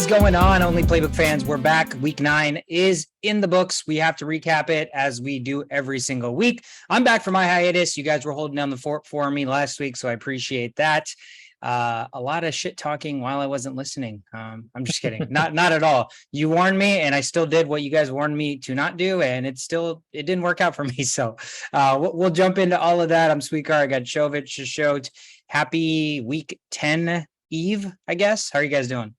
going on, Only Playbook fans? We're back. Week 9 is in the books. We have to recap it as we do every single week. I'm back from my hiatus. You guys were holding down the fort for me last week, so I appreciate that. A lot of shit talking while I wasn't listening. I'm just kidding. Not at all. You warned me, and I still did what you guys warned me to not do, and it didn't work out for me. So we'll jump into all of that. I'm Sweetcar. I got Chovich, Shashot. Happy week 10 Eve, I guess. How are you guys doing?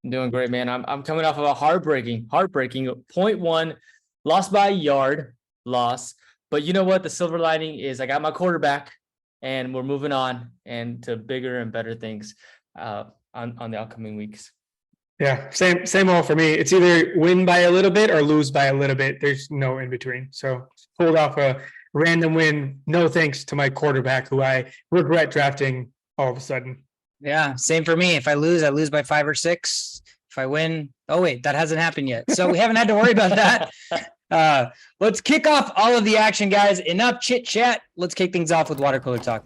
I'm doing great, man. I'm coming off of a heartbreaking 0.1 lost by a yard loss. But you know what? The silver lining is I got my quarterback, and we're moving on and to bigger and better things on the upcoming weeks. Yeah, same old for me. It's either win by a little bit or lose by a little bit. There's no in between. So pulled off a random win. No thanks to my quarterback, who I regret drafting all of a sudden. Yeah, same for me. If I lose by 5 or 6. If I win, oh wait, that hasn't happened yet. So we haven't had to worry about that. Let's kick off all of the action, guys. Enough chit chat. Let's kick things off with water cooler talk.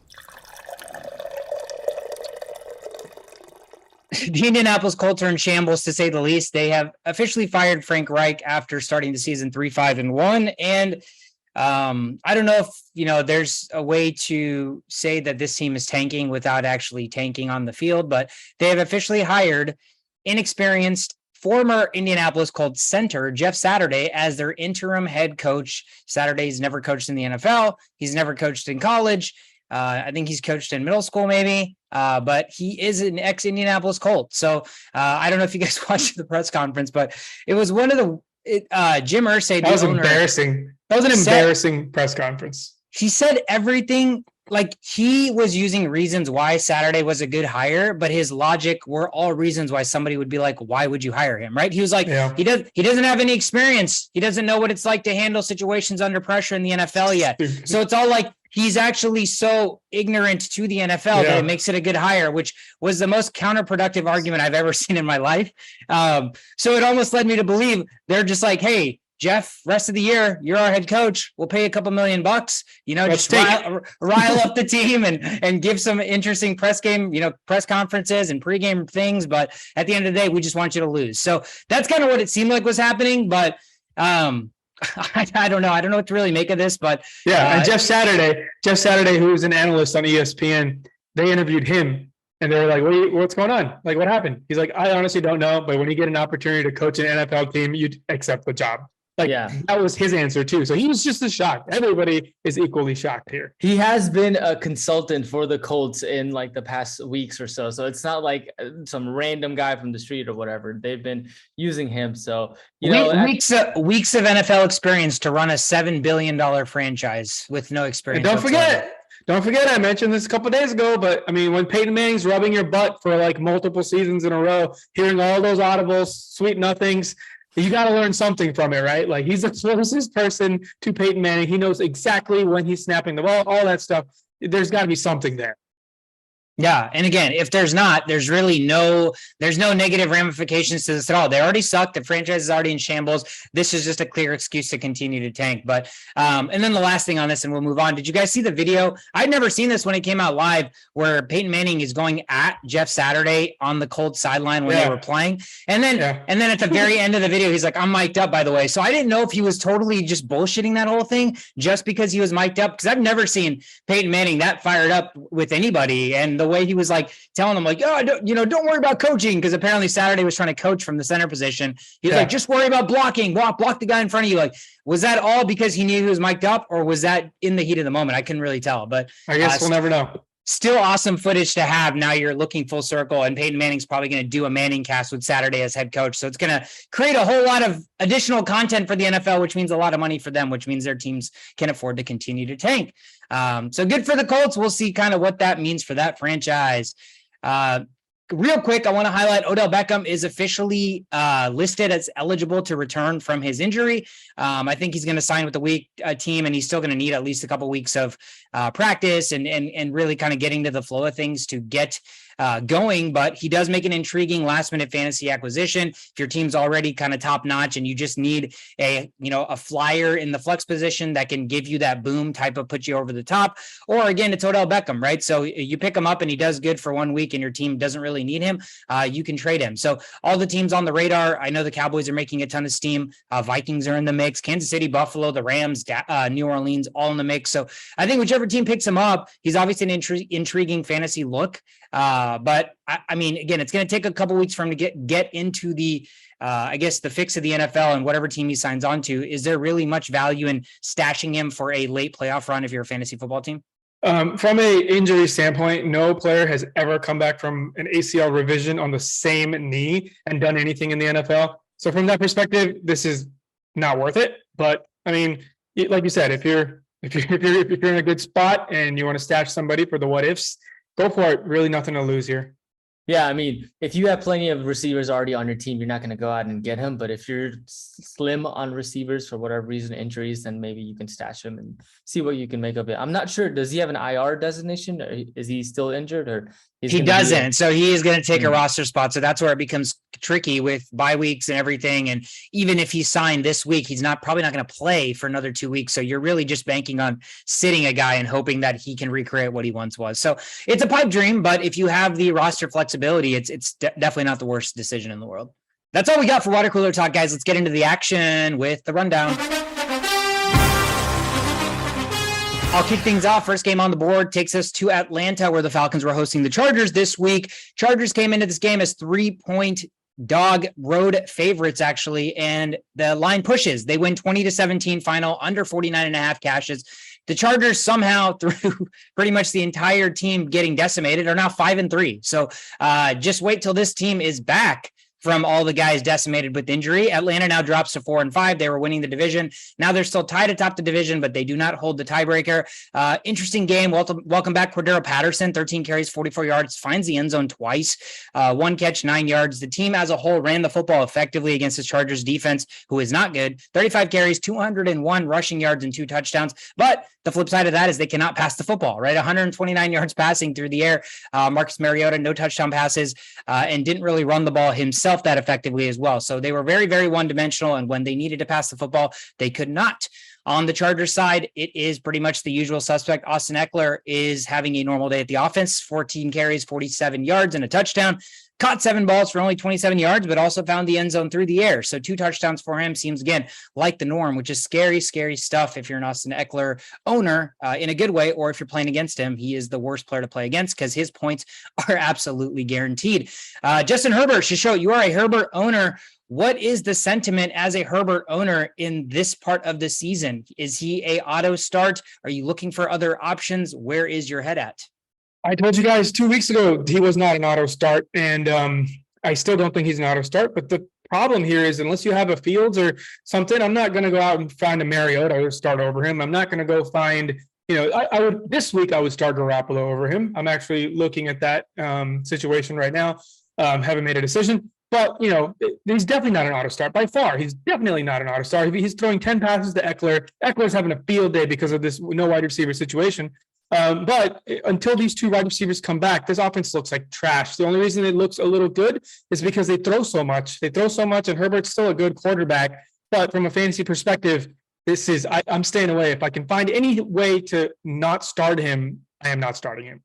The Indianapolis Colts are in shambles, to say the least. They have officially fired Frank Reich after starting the season 3-5-1, and I don't know if, there's a way to say that this team is tanking without actually tanking on the field, but they have officially hired inexperienced former Indianapolis Colts center Jeff Saturday as their interim head coach. Saturday's never coached in the NFL. He's never coached in college. I think he's coached in middle school maybe, but he is an ex-Indianapolis Colt. So I don't know if you guys watched the press conference, but it was one of the Jim Irsay, that was embarrassing. That was an embarrassing press conference. He said everything, like he was using reasons why Saturday was a good hire, but his logic were all reasons why somebody would be like, why would you hire him? Right. He was like, he doesn't have any experience. He doesn't know what it's like to handle situations under pressure in the NFL yet. So it's all like, he's actually so ignorant to the NFL that it makes it a good hire, which was the most counterproductive argument I've ever seen in my life. So it almost led me to believe they're just like, hey, Jeff, rest of the year, you're our head coach. We'll pay a couple $1 million, just rile up the team and give some interesting press conferences and pregame things. But at the end of the day, we just want you to lose. So that's kind of what it seemed like was happening. But I don't know. I don't know what to really make of this, but and Jeff Saturday, who was an analyst on ESPN, they interviewed him and they were like, what's going on? Like, what happened? He's like, I honestly don't know. But when you get an opportunity to coach an NFL team, you'd accept the job. That was his answer too. So he was just as shocked. Everybody is equally shocked here. He has been a consultant for the Colts in like the past weeks or so. So it's not like some random guy from the street or whatever. They've been using him. So, weeks of NFL experience to run a $7 billion franchise with no experience. And don't forget, I mentioned this a couple of days ago, but I mean, when Peyton Manning's rubbing your butt for like multiple seasons in a row, hearing all those audibles, sweet nothings, you got to learn something from it, right? Like, he's the closest person to Peyton Manning. He knows exactly when he's snapping the ball, all that stuff. There's got to be something there. Yeah. And again, if there's not, there's no negative ramifications to this at all. They already suck. The franchise is already in shambles. This is just a clear excuse to continue to tank. But, and then the last thing on this, and we'll move on. Did you guys see the video? I'd never seen this when it came out live, where Peyton Manning is going at Jeff Saturday on the Colts sideline when they were playing. And then at the very end of the video, he's like, I'm mic'd up, by the way. So I didn't know if he was totally just bullshitting that whole thing just because he was mic'd up. Cause I've never seen Peyton Manning that fired up with anybody. And the way he was like telling them like, don't worry about coaching. Cause apparently Saturday was trying to coach from the center position. He's like, just worry about blocking, block the guy in front of you. Like, was that all because he knew he was mic'd up, or was that in the heat of the moment? I couldn't really tell, but I guess we'll never know. Still awesome footage to have. Now you're looking full circle, and Peyton Manning's probably going to do a Manning cast with Saturday as head coach. So it's going to create a whole lot of additional content for the NFL, which means a lot of money for them, which means their teams can afford to continue to tank. So good for the Colts. We'll see kind of what that means for that franchise. Real quick, I want to highlight Odell Beckham is officially listed as eligible to return from his injury. I think he's going to sign with the week team, and he's still going to need at least a couple weeks of practice and really kind of getting to the flow of things to get going, but he does make an intriguing last minute fantasy acquisition. If your team's already kind of top notch and you just need a flyer in the flex position that can give you that boom type of put you over the top, or again, it's Odell Beckham, right? So you pick him up and he does good for 1 week and your team doesn't really need him. You can trade him. So all the teams on the radar, I know the Cowboys are making a ton of steam. Vikings are in the mix, Kansas City, Buffalo, the Rams, New Orleans, all in the mix. So I think whichever team picks him up, he's obviously an intriguing fantasy look. But I mean, again, it's going to take a couple weeks for him to get into the, I guess, the fix of the NFL and whatever team he signs on to. Is there really much value in stashing him for a late playoff run if you're a fantasy football team? From a injury standpoint, no player has ever come back from an ACL revision on the same knee and done anything in the NFL. So from that perspective, this is not worth it. But I mean, like you said, if you're in a good spot and you want to stash somebody for the what ifs, go for it. Really nothing to lose here. Yeah, I mean, if you have plenty of receivers already on your team, you're not going to go out and get him. But if you're slim on receivers for whatever reason, injuries, then maybe you can stash him and see what you can make of it. I'm not sure. Does he have an IR designation? Or is he still injured? Or he doesn't. So he is going to take a roster spot. So that's where it becomes tricky with bye weeks and everything. And even if he's signed this week, he's probably not going to play for another 2 weeks. So you're really just banking on sitting a guy and hoping that he can recreate what he once was. So it's a pipe dream, but if you have the roster flexibility, it's definitely not the worst decision in the world. That's all we got for Water Cooler Talk, guys. Let's get into the action with the rundown. I'll kick things off. First game on the board takes us to Atlanta, where the Falcons were hosting the Chargers this week. Chargers came into this game as 3-point dog road favorites, actually, and the line pushes. They win 20-17 final, under 49.5 cashes. The Chargers somehow, through pretty much the entire team getting decimated, are now 5-3. So just wait till this team is back from all the guys decimated with injury. Atlanta now drops to 4-5. They were winning the division. Now they're still tied atop the division, but they do not hold the tiebreaker. Interesting game. Welcome back, Cordero Patterson, 13 carries, 44 yards, finds the end zone twice, 1 catch, 9 yards. The team as a whole ran the football effectively against the Chargers defense, who is not good. 35 carries, 201 rushing yards, and 2 touchdowns. But the flip side of that is they cannot pass the football, right? 129 yards passing through the air. Marcus Mariota, no touchdown passes, and didn't really run the ball himself that effectively as well. So they were very, very one-dimensional, and when they needed to pass the football, they could not. On the Chargers side, it is pretty much the usual suspect. Austin Eckler is having a normal day at the offense, 14 carries, 47 yards, and a touchdown. Caught 7 balls for only 27 yards, but also found the end zone through the air. So 2 touchdowns for him seems, again, like the norm, which is scary, scary stuff if you're an Austin Eckler owner in a good way, or if you're playing against him, he is the worst player to play against because his points are absolutely guaranteed. Justin Herbert, Shisho, you are a Herbert owner. What is the sentiment as a Herbert owner in this part of the season? Is he a auto start? Are you looking for other options? Where is your head at? I told you guys 2 weeks ago he was not an auto start, and I still don't think he's an auto start. But the problem here is, unless you have a Fields or something, I'm not going to go out and find a Mariota or start over him. I'm not going to go find, I would this week I would start Garoppolo over him. I'm actually looking at that situation right now. Haven't made a decision, but he's definitely not an auto start by far. He's definitely not an auto start. He's throwing 10 passes to Eckler. Eckler's having a field day because of this no wide receiver situation. But until these 2 wide receivers come back, this offense looks like trash. The only reason it looks a little good is because they throw so much. And Herbert's still a good quarterback. But from a fantasy perspective, I'm staying away. If I can find any way to not start him, I am not starting him.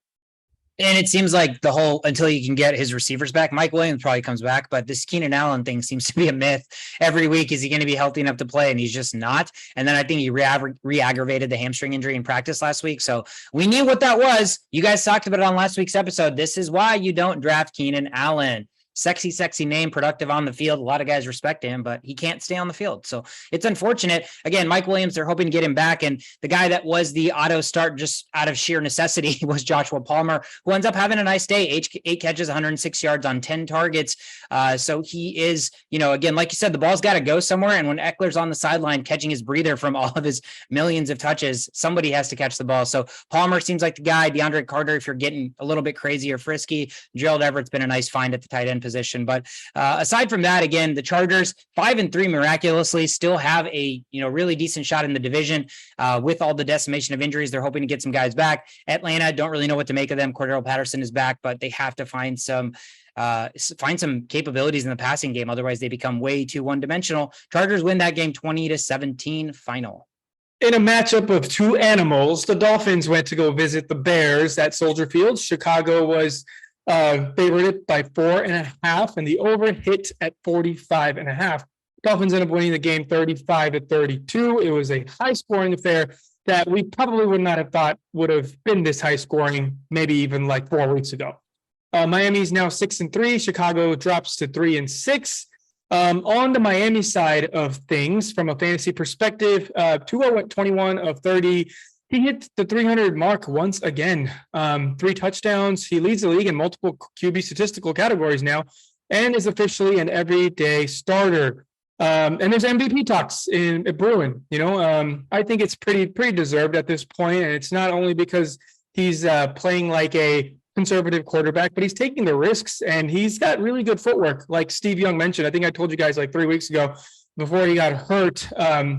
And it seems like until you can get his receivers back, Mike Williams probably comes back, but this Keenan Allen thing seems to be a myth. Every week, is he going to be healthy enough to play? And he's just not. And then I think he re-aggravated the hamstring injury in practice last week. So we knew what that was. You guys talked about it on last week's episode. This is why you don't draft Keenan Allen. Sexy name, productive on the field. A lot of guys respect him, but he can't stay on the field. So it's unfortunate. Again, Mike Williams, they're hoping to get him back. And the guy that was the auto start just out of sheer necessity was Joshua Palmer, who ends up having a nice day, 8 catches, 106 yards on 10 targets. So he is, again, like you said, the ball's got to go somewhere. And when Eckler's on the sideline catching his breather from all of his millions of touches, somebody has to catch the ball. So Palmer seems like the guy. DeAndre Carter, if you're getting a little bit crazy or frisky. Gerald Everett's been a nice find at the tight end position. But aside from that, again, the Chargers 5-3 miraculously still have a really decent shot in the division with all the decimation of injuries. They're hoping to get some guys back. Atlanta, don't really know what to make of them. Cordero Patterson is back, but they have to find some capabilities in the passing game. Otherwise, they become way too one-dimensional. Chargers win that game 20-17 final. In a matchup of two animals, the Dolphins went to go visit the Bears at Soldier Field. Chicago was favored by 4.5, and the over hit at 45.5. Dolphins ended up winning the game 35-32. It was a high-scoring affair that we probably would not have thought would have been this high-scoring, maybe even like 4 weeks ago. Miami's now 6-3. Chicago drops to 3-6. On the Miami side of things, from a fantasy perspective, Tua went 21 of 30. He hit the 300 mark once again. 3 touchdowns. He leads the league in multiple QB statistical categories now, and is officially an everyday starter. And there's MVP talks in brewing. I think it's pretty deserved at this point, and it's not only because he's playing like a conservative quarterback, but he's taking the risks, and he's got really good footwork. Like Steve Young mentioned, I think I told you guys like 3 weeks ago before he got hurt.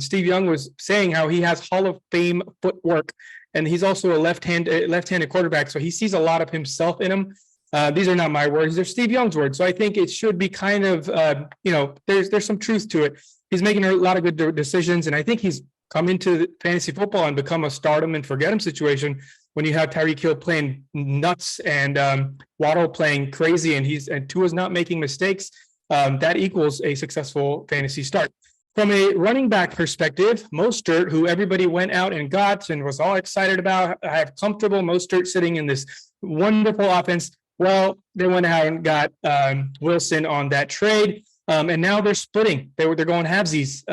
Steve Young was saying how he has Hall of Fame footwork, and he's also a left-handed quarterback, so he sees a lot of himself in him. These are not my words; they're Steve Young's words. So I think it should be kind of, there's some truth to it. He's making a lot of good decisions, and I think he's come into fantasy football and become a start him and forget him situation. When you have Tyreek Hill playing nuts and Waddle playing crazy, and Tua's not making mistakes, that equals a successful fantasy start. From a running back perspective, Mostert, who everybody went out and got and was all excited about, I have comfortable Mostert sitting in this wonderful offense. Well, they went out and got Wilson on that trade, and now they're splitting. They're going halvesies.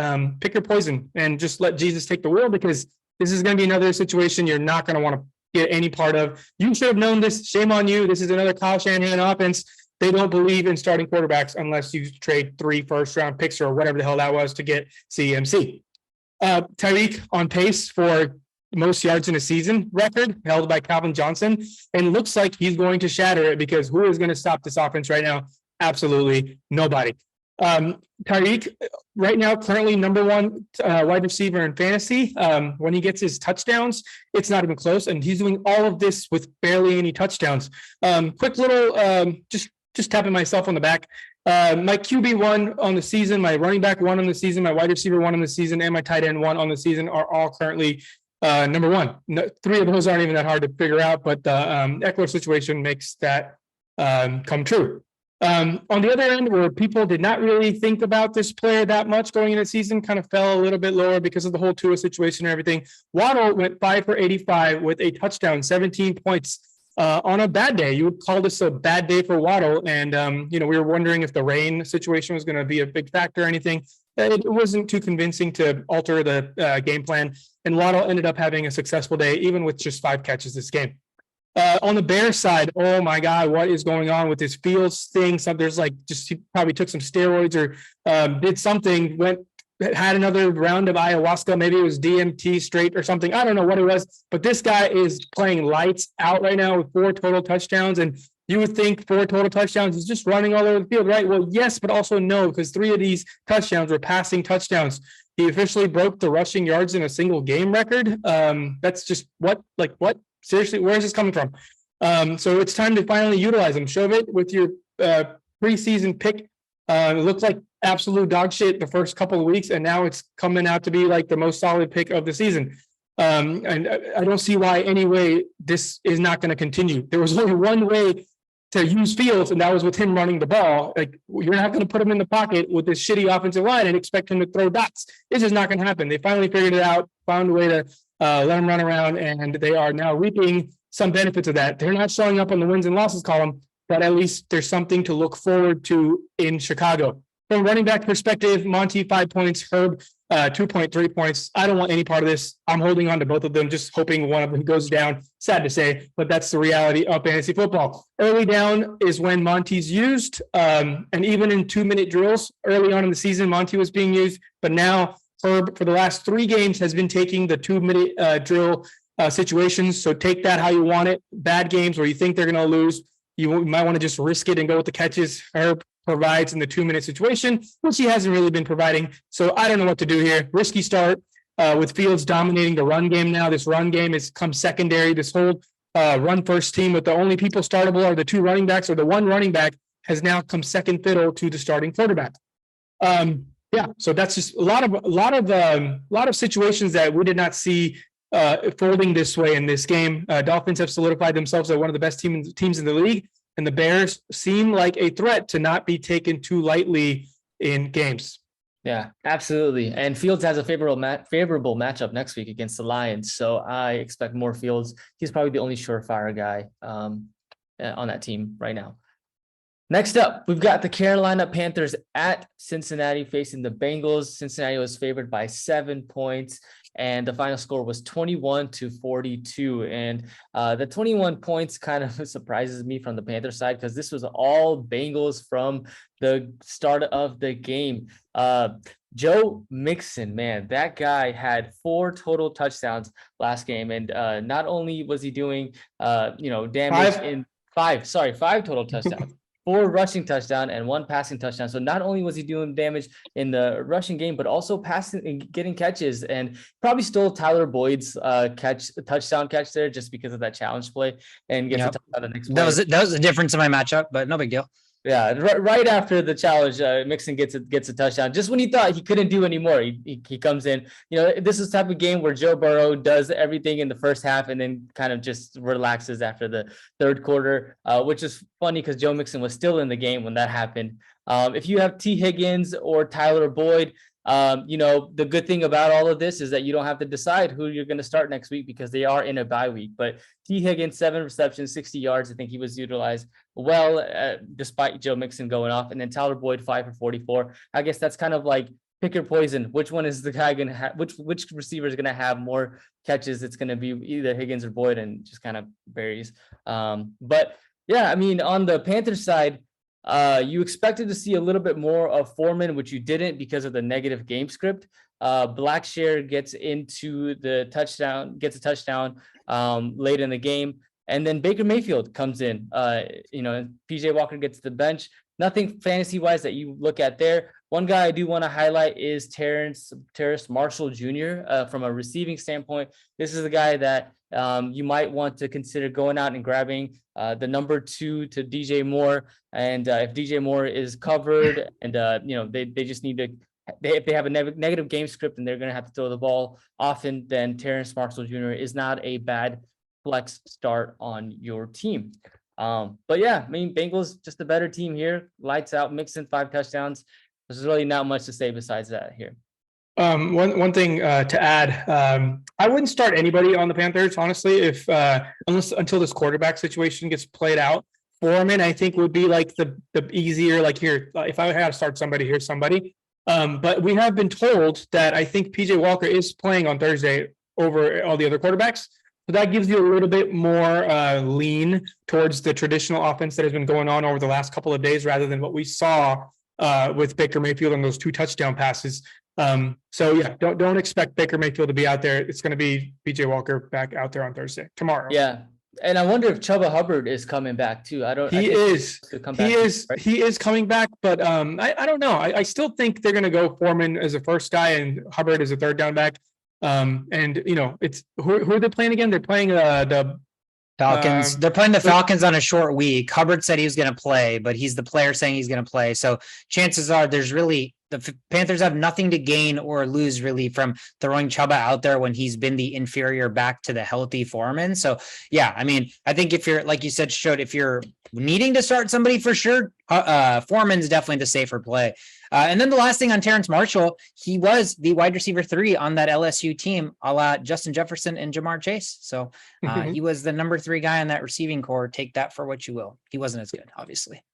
Pick your poison and just let Jesus take the wheel, because this is going to be another situation you're not going to want to get any part of. You should have known this. Shame on you. This is another Kyle Shanahan offense. They don't believe in starting quarterbacks unless you trade 3 first-round picks or whatever the hell that was to get CMC. Tyreek on pace for most yards in a season record held by Calvin Johnson, and looks like he's going to shatter it, because who is going to stop this offense right now? Absolutely nobody. Tyreek right now currently number 1 wide receiver in fantasy. When he gets his touchdowns, it's not even close, and he's doing all of this with barely any touchdowns. Quick little just tapping myself on the back. My QB 1 on the season, my running back 1 on the season, my wide receiver 1 on the season, and my tight end 1 on the season are all currently number 1. 3 of those aren't even that hard to figure out, but the Eckler situation makes that come true. On the other end, where people did not really think about this player that much going into the season, kind of fell a little bit lower because of the whole Tua situation and everything. Waddle went 5 for 85 with a touchdown, 17 points on a bad day. You would call this a bad day for Waddle. And, we were wondering if the rain situation was going to be a big factor or anything. It wasn't too convincing to alter the game plan. And Waddle ended up having a successful day, even with just 5 catches this game. On the Bears side, oh my God, what is going on with this Fields thing? So there's he probably took some steroids or did something, had another round of ayahuasca. Maybe it was DMT straight or something. I don't know what it was, but this guy is playing lights out right now with 4 total touchdowns. And you would think 4 total touchdowns is just running all over the field, right? Well, yes, but also no, because 3 of these touchdowns were passing touchdowns. He officially broke the rushing yards in a single game record. That's just what? Seriously, where is this coming from? So it's time to finally utilize him. Shove it with your preseason pick. It looked like absolute dog shit the first couple of weeks, and now it's coming out to be like the most solid pick of the season. And I don't see why any way this is not going to continue. There was only one way to use Fields, and that was with him running the ball. You're not going to put him in the pocket with this shitty offensive line and expect him to throw dots. It's just not going to happen. They finally figured it out, found a way to let him run around, and they are now reaping some benefits of that. They're not showing up on the wins and losses column, but at least there's something to look forward to in Chicago. From a running back perspective, Monty 5 points, Herb 2.3 points. I don't want any part of this. I'm holding on to both of them, just hoping one of them goes down. Sad to say, but that's the reality of fantasy football. Early down is when Monty's used, and even in 2-minute drills early on in the season, Monty was being used, but now Herb, for the last 3 games, has been taking the 2-minute drill situations. So take that how you want it. Bad games where you think they're going to lose, you might want to just risk it and go with the catches Herb provides in the 2-minute situation, which he hasn't really been providing. So I don't know what to do here. Risky start with Fields dominating the run game now. This run game has come secondary. This whole run first team with the only people startable are the 2 running backs, or the 1 running back has now come second fiddle to the starting quarterback. So that's just a lot of situations that we did not see folding this way in this game. Dolphins have solidified themselves as one of the best teams in the league, and the Bears seem like a threat to not be taken too lightly in games. Yeah, absolutely. And Fields has a favorable matchup next week against the Lions, so I expect more Fields. He's probably the only surefire guy on that team right now. Next up, we've got the Carolina Panthers at Cincinnati facing the Bengals. Cincinnati was favored by 7 points, and the final score was 21-42. And the 21 points kind of surprises me from the Panthers side, because this was all Bengals from the start of the game. Joe Mixon, man, that guy had 4 total touchdowns last game. And not only was he doing, damage 5 total touchdowns. 4 rushing touchdown and 1 passing touchdown. So not only was he doing damage in the rushing game, but also passing and getting catches, and probably stole Tyler Boyd's touchdown catch there just because of that challenge play, and gets a touchdown the next play. That was the difference in my matchup, but no big deal. Yeah, right after the challenge, Mixon gets a touchdown. Just when he thought he couldn't do anymore, he comes in. This is the type of game where Joe Burrow does everything in the first half and then kind of just relaxes after the third quarter, which is funny because Joe Mixon was still in the game when that happened. If you have T. Higgins or Tyler Boyd, the good thing about all of this is that you don't have to decide who you're going to start next week because they are in a bye week. But T. Higgins, 7 receptions, 60 yards. I think he was utilized well, despite Joe Mixon going off. And then Tyler Boyd, 5 for 44. I guess that's kind of like pick your poison. Which one is the guy going to have? Which receiver is going to have more catches? It's going to be either Higgins or Boyd, and just kind of varies. But yeah, I mean, on the Panthers side, you expected to see a little bit more of Foreman, which you didn't because of the negative game script. Blackshear gets a touchdown late in the game. And then Baker Mayfield comes in, PJ Walker gets the bench. Nothing fantasy wise that you look at there. One guy I do want to highlight is Terrace Marshall Jr. From a receiving standpoint. This is a guy that you might want to consider going out and grabbing the number 2 to DJ Moore. And if DJ Moore is covered and, they just need to, if they have a negative game script and they're going to have to throw the ball often, then Terrace Marshall Jr. is not a bad flex start on your team. But yeah, I mean, Bengals just a better team here. Lights out, Mixon 5 touchdowns. There's really not much to say besides that here. One thing to add, I wouldn't start anybody on the Panthers, honestly, if until this quarterback situation gets played out. Foreman, I think, would be like the easier, like here, if I had to start somebody, here's somebody. But we have been told that I think PJ Walker is playing on Thursday over all the other quarterbacks. So that gives you a little bit more lean towards the traditional offense that has been going on over the last couple of days, rather than what we saw with Baker Mayfield on those 2 touchdown passes. So yeah, don't expect Baker Mayfield to be out there. It's going to be PJ Walker back out there on tomorrow. Yeah. And I wonder if Chuba Hubbard is coming back too. He is coming back, but I don't know. I still think they're going to go Foreman as a first guy and Hubbard as a third down back. It's who are they playing again? They're playing the Falcons. They're playing the Falcons on a short week. Hubbard said he was going to play, but he's the player saying he's going to play. So chances are the Panthers have nothing to gain or lose really from throwing Chuba out there when he's been the inferior back to the healthy Foreman. So yeah, I mean, I think if you're, like you said, if you're needing to start somebody for sure, Foreman's definitely the safer play. And then the last thing on Terrace Marshall, he was the wide receiver 3 on that LSU team, a la Justin Jefferson and Jamar Chase. So he was the number 3 guy on that receiving core. Take that for what you will. He wasn't as good, obviously.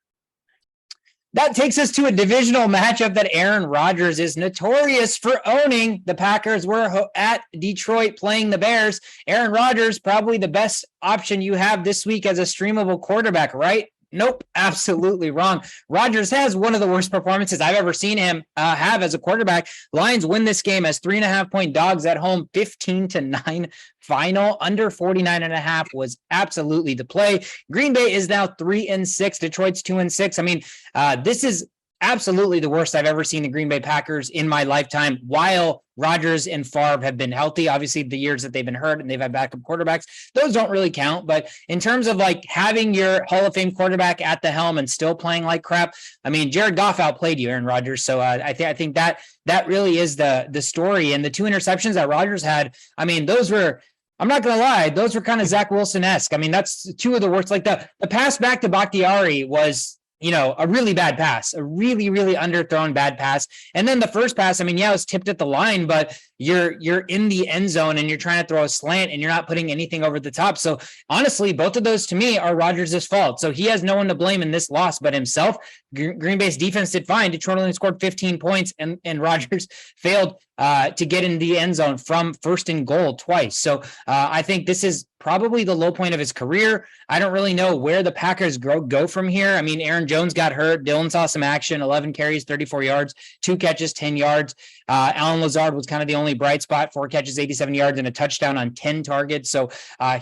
That takes us to a divisional matchup that Aaron Rodgers is notorious for owning. The Packers were at Detroit playing the Bears. Aaron Rodgers, probably the best option you have this week as a streamable quarterback, right? Nope, absolutely wrong. Rodgers has one of the worst performances I've ever seen him have as a quarterback. Lions win this game as 3.5-point dogs at home, 15-9 final. Under 49.5 was absolutely the play. Green Bay is now 3-6. Detroit's 2-6. I mean, this is absolutely the worst I've ever seen the Green Bay Packers in my lifetime, while Rodgers and Favre have been healthy. Obviously, the years that they've been hurt and they've had backup quarterbacks, those don't really count. But in terms of like having your Hall of Fame quarterback at the helm and still playing like crap, I mean, Jared Goff outplayed you, Aaron Rodgers. So I think that really is the story. And the 2 interceptions that Rodgers had, I mean, those were, I'm not going to lie, those were kind of Zach Wilson-esque. I mean, that's 2 of the worst. Like the pass back to Bakhtiari was, you know, a really bad pass, a really, really underthrown bad pass. And then the first pass, I mean, yeah, it was tipped at the line, but you're in the end zone and you're trying to throw a slant and you're not putting anything over the top. So honestly, both of those to me are Rodgers' fault. So he has no one to blame in this loss but himself. Green Bay's defense did fine. Detroit only scored 15 points and Rodgers failed to get in the end zone from 1st and goal twice. So I think this is probably the low point of his career. I don't really know where the Packers go from here. I mean, Aaron Jones got hurt. Dylan saw some action, 11 carries, 34 yards, 2 catches, 10 yards. Alan Lazard was kind of the only bright spot, 4 catches, 87 yards, and a touchdown on 10 targets. So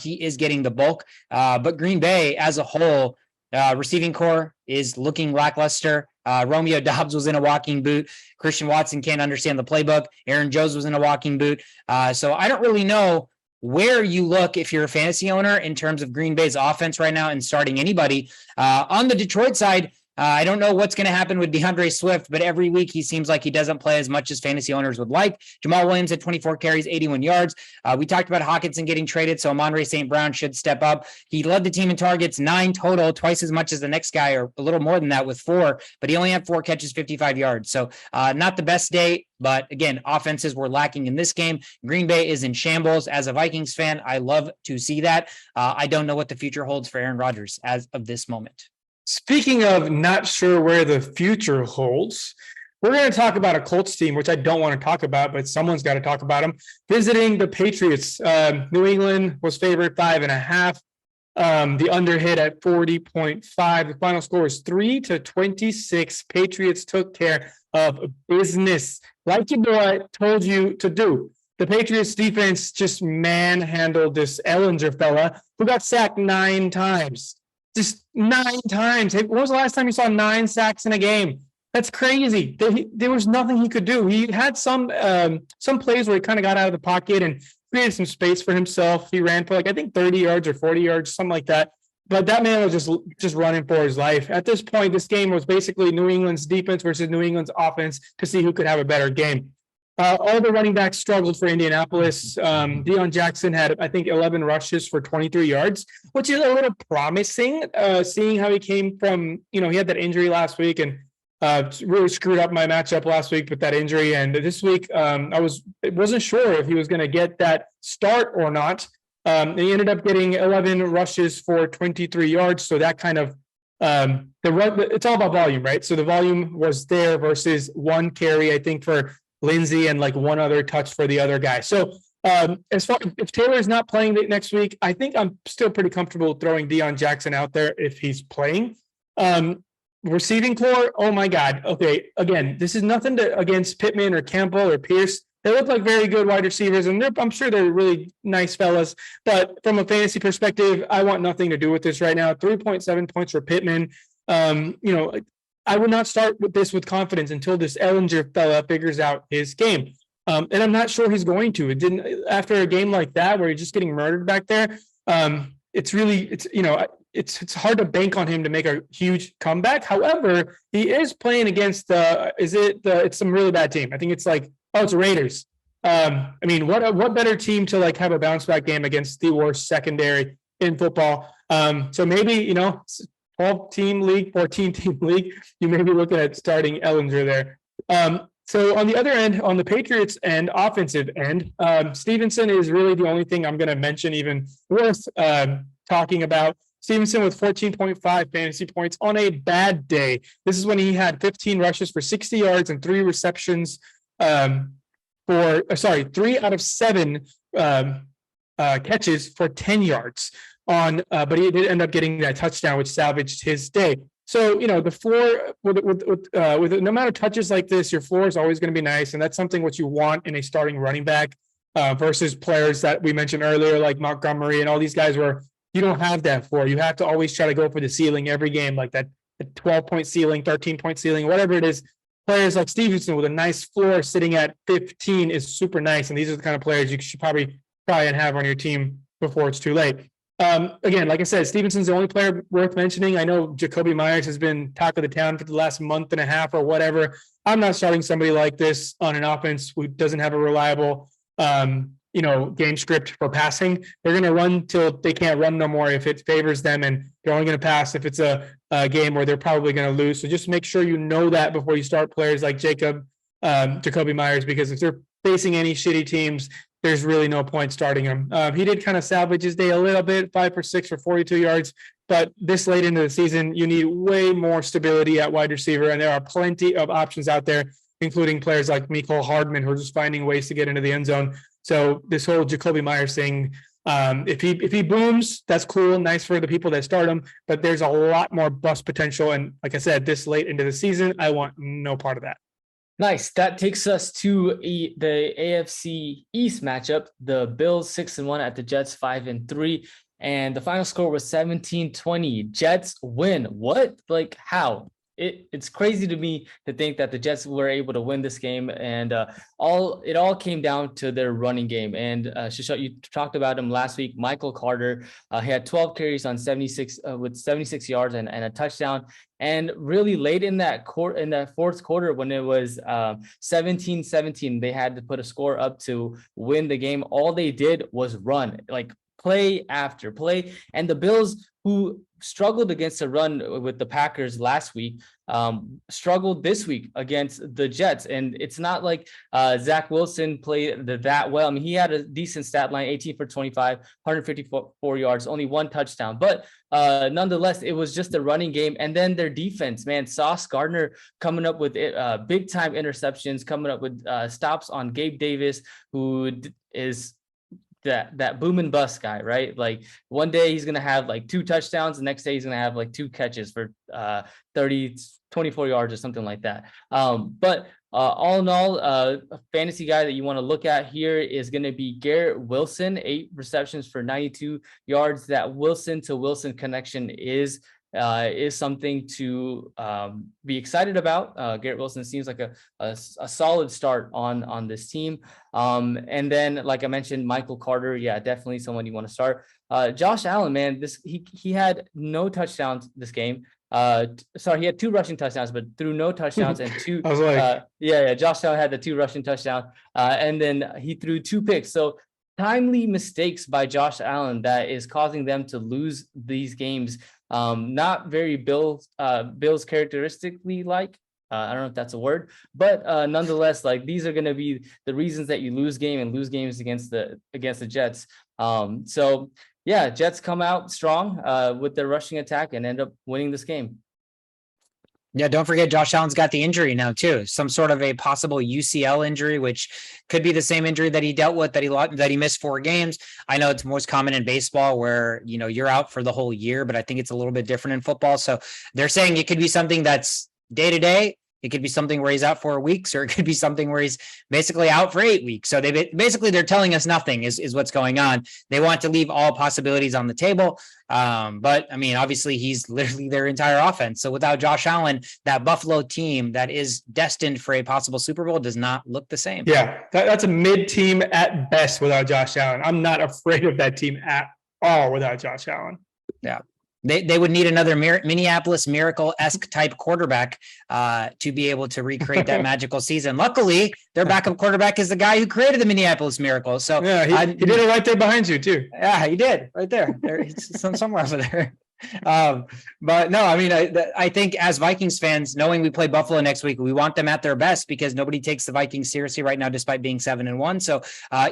he is getting the bulk. But Green Bay as a whole, receiving core is looking lackluster. Romeo Doubs was in a walking boot. Christian Watson can't understand the playbook. Aaron Jones was in a walking boot. So I don't really know where you look if you're a fantasy owner in terms of Green Bay's offense right now and starting anybody. On the Detroit side, I don't know what's going to happen with DeAndre Swift, but every week he seems like he doesn't play as much as fantasy owners would like. Jamal Williams had 24 carries, 81 yards. We talked about Hawkinson getting traded, so Amon-Ra St. Brown should step up. He led the team in targets, 9 total, twice as much as the next guy, or a little more than that with 4, but he only had 4 catches, 55 yards. So not the best day, but again, offenses were lacking in this game. Green Bay is in shambles. As a Vikings fan, I love to see that. I don't know what the future holds for Aaron Rodgers as of this moment. Speaking of not sure where the future holds, we're going to talk about a Colts team, which I don't want to talk about, but someone's got to talk about them. Visiting the Patriots. New England was favored 5.5. The under hit at 40.5. The final score was 3-26. Patriots took care of business, like your boy told you to do. The Patriots defense just manhandled this Ellinger fella who got sacked 9 times. Just 9 times. When was the last time you saw 9 sacks in a game? That's crazy. There was nothing he could do. He had some plays where he kind of got out of the pocket and created some space for himself. He ran for I think 30 yards or 40 yards, something like that. But that man was just running for his life. At this point, this game was basically New England's defense versus New England's offense to see who could have a better game. All the running backs struggled for Indianapolis. Deion Jackson had, I think, 11 rushes for 23 yards, which is a little promising, seeing how he came from, he had that injury last week and really screwed up my matchup last week with that injury. And this week, I wasn't sure if he was going to get that start or not. He ended up getting 11 rushes for 23 yards. So that kind of, it's all about volume, right? So the volume was there versus 1 carry, I think, for Lindsey and 1 other touch for the other guy. So as far if Taylor's not playing next week, I think I'm still pretty comfortable throwing Deion Jackson out there if he's playing. Receiving core, oh my God. Okay, again, this is nothing against Pittman or Campbell or Pierce. They look like very good wide receivers, and I'm sure they're really nice fellas. But from a fantasy perspective, I want nothing to do with this right now. 3.7 points for Pittman. I would not start with this with confidence until this Ellinger fella figures out his game. And I'm not sure he's going to. It didn't after a game like that where he's just getting murdered back there. It's hard to bank on him to make a huge comeback. However, he is playing against it's some really bad team. I think it's it's Raiders. What better team to have a bounce back game against the worst secondary in football? So maybe 12-team league, 14-team league, you may be looking at starting Ellinger there. So on the other end, on the Patriots end, offensive end, Stevenson is really the only thing I'm going to mention even worth talking about. Stevenson with 14.5 fantasy points on a bad day. This is when he had 15 rushes for 60 yards and 3 receptions 3 out of 7 catches for 10 yards. but he did end up getting that touchdown, which salvaged his day. So, the floor with no amount of touches like this, your floor is always going to be nice. And that's something what you want in a starting running back versus players that we mentioned earlier, like Montgomery and all these guys where you don't have that floor. You have to always try to go for the ceiling every game, like that 12-point ceiling, 13-point ceiling, whatever it is. Players like Stevenson with a nice floor sitting at 15 is super nice. And these are the kind of players you should probably try and have on your team before it's too late. Again, like I said, Stevenson's the only player worth mentioning. I know Jacoby Myers has been talk of the town for the last month and a half or whatever. I'm not starting somebody like this on an offense who doesn't have a reliable, game script for passing. They're going to run till they can't run no more if it favors them, and they're only going to pass if it's a game where they're probably going to lose. So just make sure you know that before you start players like Jacoby Myers, because if they're facing any shitty teams, there's really no point starting him. He did kind of salvage his day a little bit, 5 for 6 for 42 yards. But this late into the season, you need way more stability at wide receiver. And there are plenty of options out there, including players like Mecole Hardman, who are just finding ways to get into the end zone. So this whole Jacoby Myers thing, if he booms, that's cool. Nice for the people that start him. But there's a lot more bust potential. And like I said, this late into the season, I want no part of that. Nice. That takes us to the AFC East matchup. The Bills 6-1 at the Jets 5-3, and the final score was 17-20. Jets win. What? Like how? It's crazy to me to think that the Jets were able to win this game, and it all came down to their running game. And Shishot, you talked about him last week. Michael Carter, he had 12 carries on 76 with 76 yards and a touchdown. And really late in that fourth quarter, when it was 17-17, they had to put a score up to win the game. All they did was run, like play after play. And the Bills, who struggled against the run with the Packers last week, struggled this week against the Jets. And it's not like Zach Wilson played that well. I mean, he had a decent stat line, 18 for 25, 154 yards, only one touchdown. But nonetheless, it was just a running game. And then their defense, man, Sauce Gardner coming up with big time interceptions, coming up with stops on Gabe Davis, who is that boom and bust guy, right? Like one day he's going to have like 2 touchdowns. The next day he's going to have like 2 catches for 24 yards or something like that. But all in all, a fantasy guy that you want to look at here is going to be Garrett Wilson, 8 receptions for 92 yards. That Wilson to Wilson connection is something to be excited about. Garrett Wilson seems like a solid start on this team. And then, like I mentioned, Michael Carter, yeah, definitely someone you want to start. Josh Allen, man, he had no touchdowns this game. He had 2 rushing touchdowns, but threw no touchdowns and 2. I was like, Josh Allen had the 2 rushing touchdowns, and then he threw 2 picks. So timely mistakes by Josh Allen that is causing them to lose these games. Not very Bills characteristically like. I don't know if that's a word, but nonetheless, like these are going to be the reasons that you lose games against the Jets. So yeah, Jets come out strong with their rushing attack and end up winning this game. Yeah, don't forget Josh Allen's got the injury now too. Some sort of a possible UCL injury, which could be the same injury that he dealt with that he missed 4 games. I know it's most common in baseball where, you're out for the whole year, but I think it's a little bit different in football. So they're saying it could be something that's day to day. It could be something where he's out 4 weeks, or it could be something where he's basically out for 8 weeks. So they're telling us nothing is what's going on. They want to leave all possibilities on the table. But I mean, obviously he's literally their entire offense. So without Josh Allen, that Buffalo team that is destined for a possible Super Bowl does not look the same. Yeah, that's a mid team at best without Josh Allen. I'm not afraid of that team at all without Josh Allen. Yeah. They would need another Minneapolis Miracle-esque type quarterback to be able to recreate that magical season. Luckily, their backup quarterback is the guy who created the Minneapolis Miracle. So yeah, he did it right there behind you too. Yeah, he did right there. He's somewhere over there. But no, I mean, I think as Vikings fans, knowing we play Buffalo next week, we want them at their best because nobody takes the Vikings seriously right now, despite being 7-1. So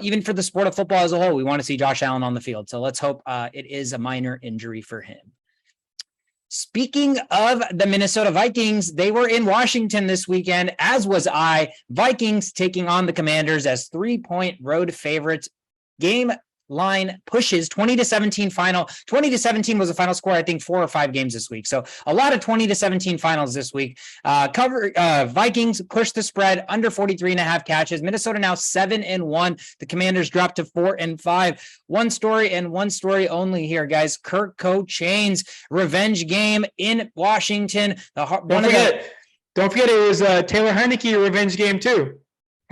even for the sport of football as a whole, we want to see Josh Allen on the field. So let's hope it is a minor injury for him. Speaking of the Minnesota Vikings, they were in Washington this weekend, as was I. Vikings taking on the Commanders as 3-point road favorites. Game line pushes 20-17 final. 20-17 was the final score, I think 4 or 5 games this week. So a lot of 20-17 finals this week. Vikings push the spread under 43.5 catches. Minnesota now 7-1. The Commanders dropped to 4-5. One story and one story only here, guys. Kirk Cochain's revenge game in Washington. Don't forget it was Taylor Heineke revenge game too.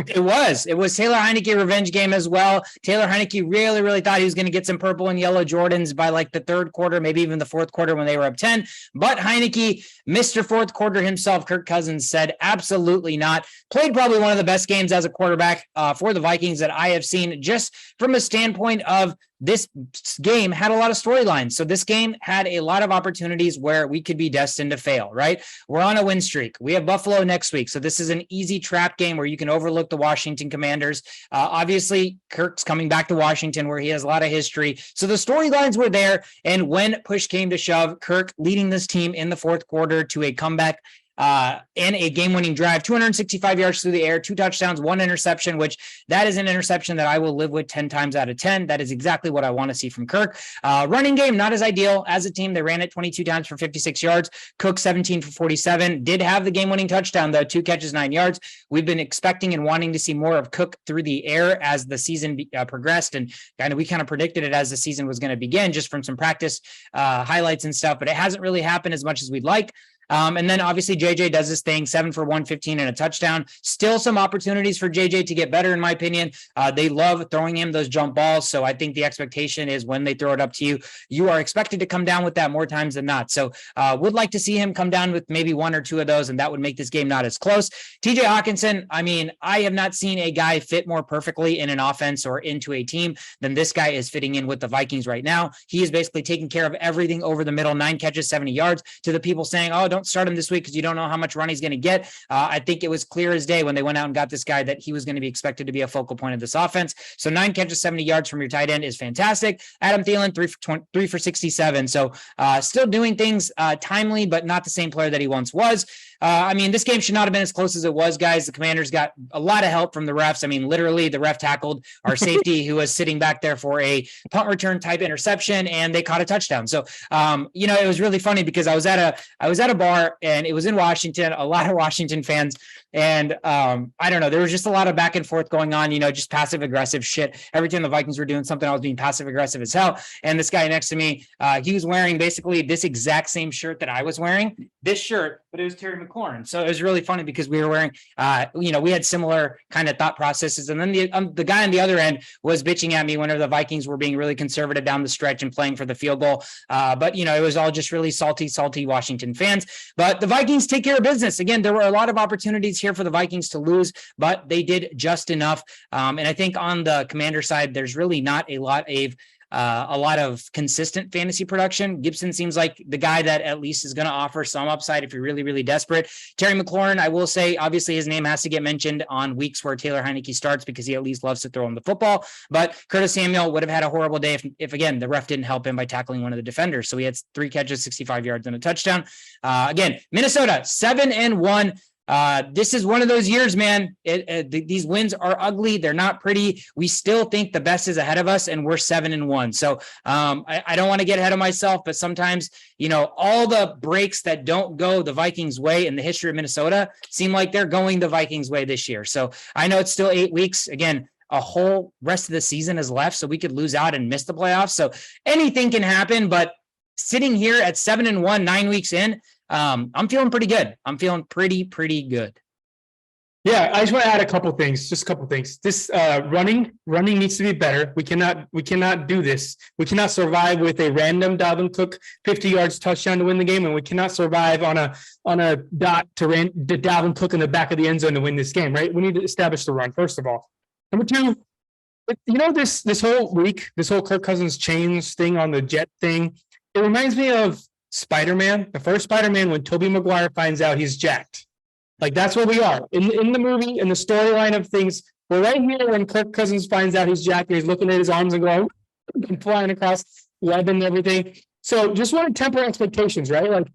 It was Taylor Heineke revenge game as well. Taylor Heineke really thought he was going to get some purple and yellow Jordans by like the third quarter, maybe even the fourth quarter when they were up 10. But Heineke, Mr. Fourth Quarter himself, Kirk Cousins said absolutely not. Played probably one of the best games as a quarterback for the Vikings that I have seen, just from a standpoint of this game had a lot of storylines. So this game had a lot of opportunities where we could be destined to fail, right? We're on a win streak. We have Buffalo next week. So this is an easy trap game where you can overlook the Washington Commanders. Obviously, Kirk's coming back to Washington where he has a lot of history. So the storylines were there. And when push came to shove, Kirk leading this team in the fourth quarter to a comeback and a game-winning drive, 265 yards through the air, 2 touchdowns, 1 interception, which that is an interception that I will live with 10 times out of 10. That is exactly what I want to see from Kirk. Running game, not as ideal as a team. They ran it 22 times for 56 yards. Cook 17 for 47. Did have the game-winning touchdown, though, 2 catches, 9 yards. We've been expecting and wanting to see more of Cook through the air as the season progressed, and we kind of predicted it as the season was going to begin just from some practice highlights and stuff, but it hasn't really happened as much as we'd like. And then obviously JJ does his thing, 7 for 115 and a touchdown. Still some opportunities for JJ to get better, in my opinion. They love throwing him those jump balls. So I think the expectation is when they throw it up to you, you are expected to come down with that more times than not. So would like to see him come down with maybe 1 or 2 of those, and that would make this game not as close. TJ Hawkinson, I mean, I have not seen a guy fit more perfectly in an offense or into a team than this guy is fitting in with the Vikings right now. He is basically taking care of everything over the middle, 9 catches, 70 yards, to the people saying, oh, don't start him this week because you don't know how much run he's going to get. I think it was clear as day when they went out and got this guy that he was going to be expected to be a focal point of this offense. So 9 catches, 70 yards from your tight end is fantastic. Adam Thielen, 3 for 67. So still doing things timely, but not the same player that he once was. I mean, this game should not have been as close as it was, guys. The Commanders got a lot of help from the refs. I mean, literally the ref tackled our safety who was sitting back there for a punt return type interception, and they caught a touchdown. So, it was really funny because I was at a bar and it was in Washington, a lot of Washington fans. And I don't know, there was just a lot of back and forth going on, just passive aggressive shit. Every time the Vikings were doing something, I was being passive aggressive as hell. And this guy next to me, he was wearing basically this exact same shirt that I was wearing, this shirt, but it was Terry McLaurin. So it was really funny because we were wearing, we had similar kind of thought processes. And then the guy on the other end was bitching at me whenever the Vikings were being really conservative down the stretch and playing for the field goal. But it was all just really salty Washington fans. But the Vikings take care of business. Again, there were a lot of opportunities here for the Vikings to lose, but they did just enough. And I think on the Commander side, there's really not a lot of consistent fantasy production. Gibson seems like the guy that at least is going to offer some upside if you're really, really desperate. Terry McLaurin, I will say, obviously his name has to get mentioned on weeks where Taylor Heineke starts because he at least loves to throw him the football. But Curtis Samuel would have had a horrible day if again, the ref didn't help him by tackling one of the defenders. So he had 3 catches, 65 yards and a touchdown. Again, Minnesota 7-1. This is one of those years, man. These wins are ugly. They're not pretty. We still think the best is ahead of us, and we're 7-1. So I don't want to get ahead of myself, but sometimes, all the breaks that don't go the Vikings way in the history of Minnesota seem like they're going the Vikings way this year. So I know it's still 8 weeks. Again, a whole rest of the season is left, so we could lose out and miss the playoffs. So anything can happen, but sitting here at 7-1, 9 weeks in, I'm feeling pretty good. I'm feeling pretty good. Yeah, I just want to add a couple things. This running needs to be better. We cannot do this. We cannot survive with a random Dalvin Cook 50 yards touchdown to win the game, and we cannot survive on a dot to Dalvin Cook in the back of the end zone to win this game. Right? We need to establish the run first of all. Number 2, this whole week, this whole Kirk Cousins change thing on the jet thing, it reminds me of Spider-Man, the first Spider-Man, when Tobey Maguire finds out he's jacked. Like, that's what we are. In the movie, in the storyline of things, we're right here when Kirk Cousins finds out he's jacked, and he's looking at his arms and going, and flying across web and everything. So just want to temper expectations, right? Like,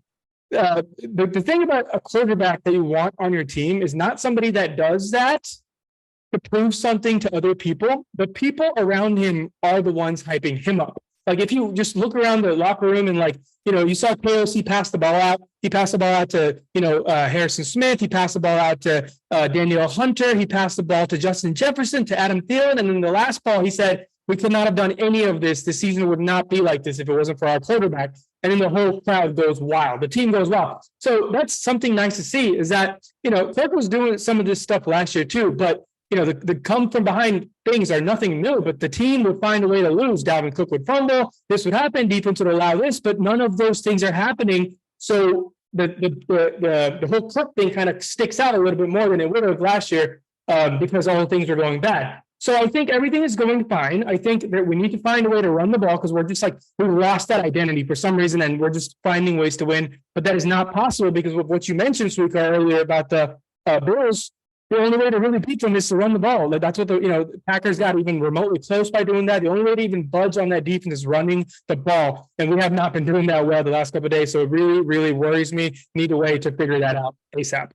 the thing about a quarterback that you want on your team is not somebody that does that, to prove something to other people, the people around him are the ones hyping him up. Like if you just look around the locker room and like, you saw KOC pass the ball out. He passed the ball out to, Harrison Smith. He passed the ball out to Daniel Hunter. He passed the ball to Justin Jefferson, to Adam Thielen. And then the last ball, he said, we could not have done any of this. The season would not be like this if it wasn't for our quarterback. And then the whole crowd goes wild. The team goes wild. So that's something nice to see is that, Kirk was doing some of this stuff last year too, but the come from behind things are nothing new, but the team would find a way to lose. Dalvin Cook would fumble. This would happen. Defense would allow this, but none of those things are happening. So the whole Cook thing kind of sticks out a little bit more than it would have last year because all the things are going bad. So I think everything is going fine. I think that we need to find a way to run the ball because we're just like, we lost that identity for some reason and we're just finding ways to win. But that is not possible because of what you mentioned, Suika, earlier about the Bills. The only way to really beat them is to run the ball. That's what the Packers got even remotely close by doing that. The only way to even budge on that defense is running the ball. And we have not been doing that well the last couple of days. So it really, really worries me. Need a way to figure that out ASAP.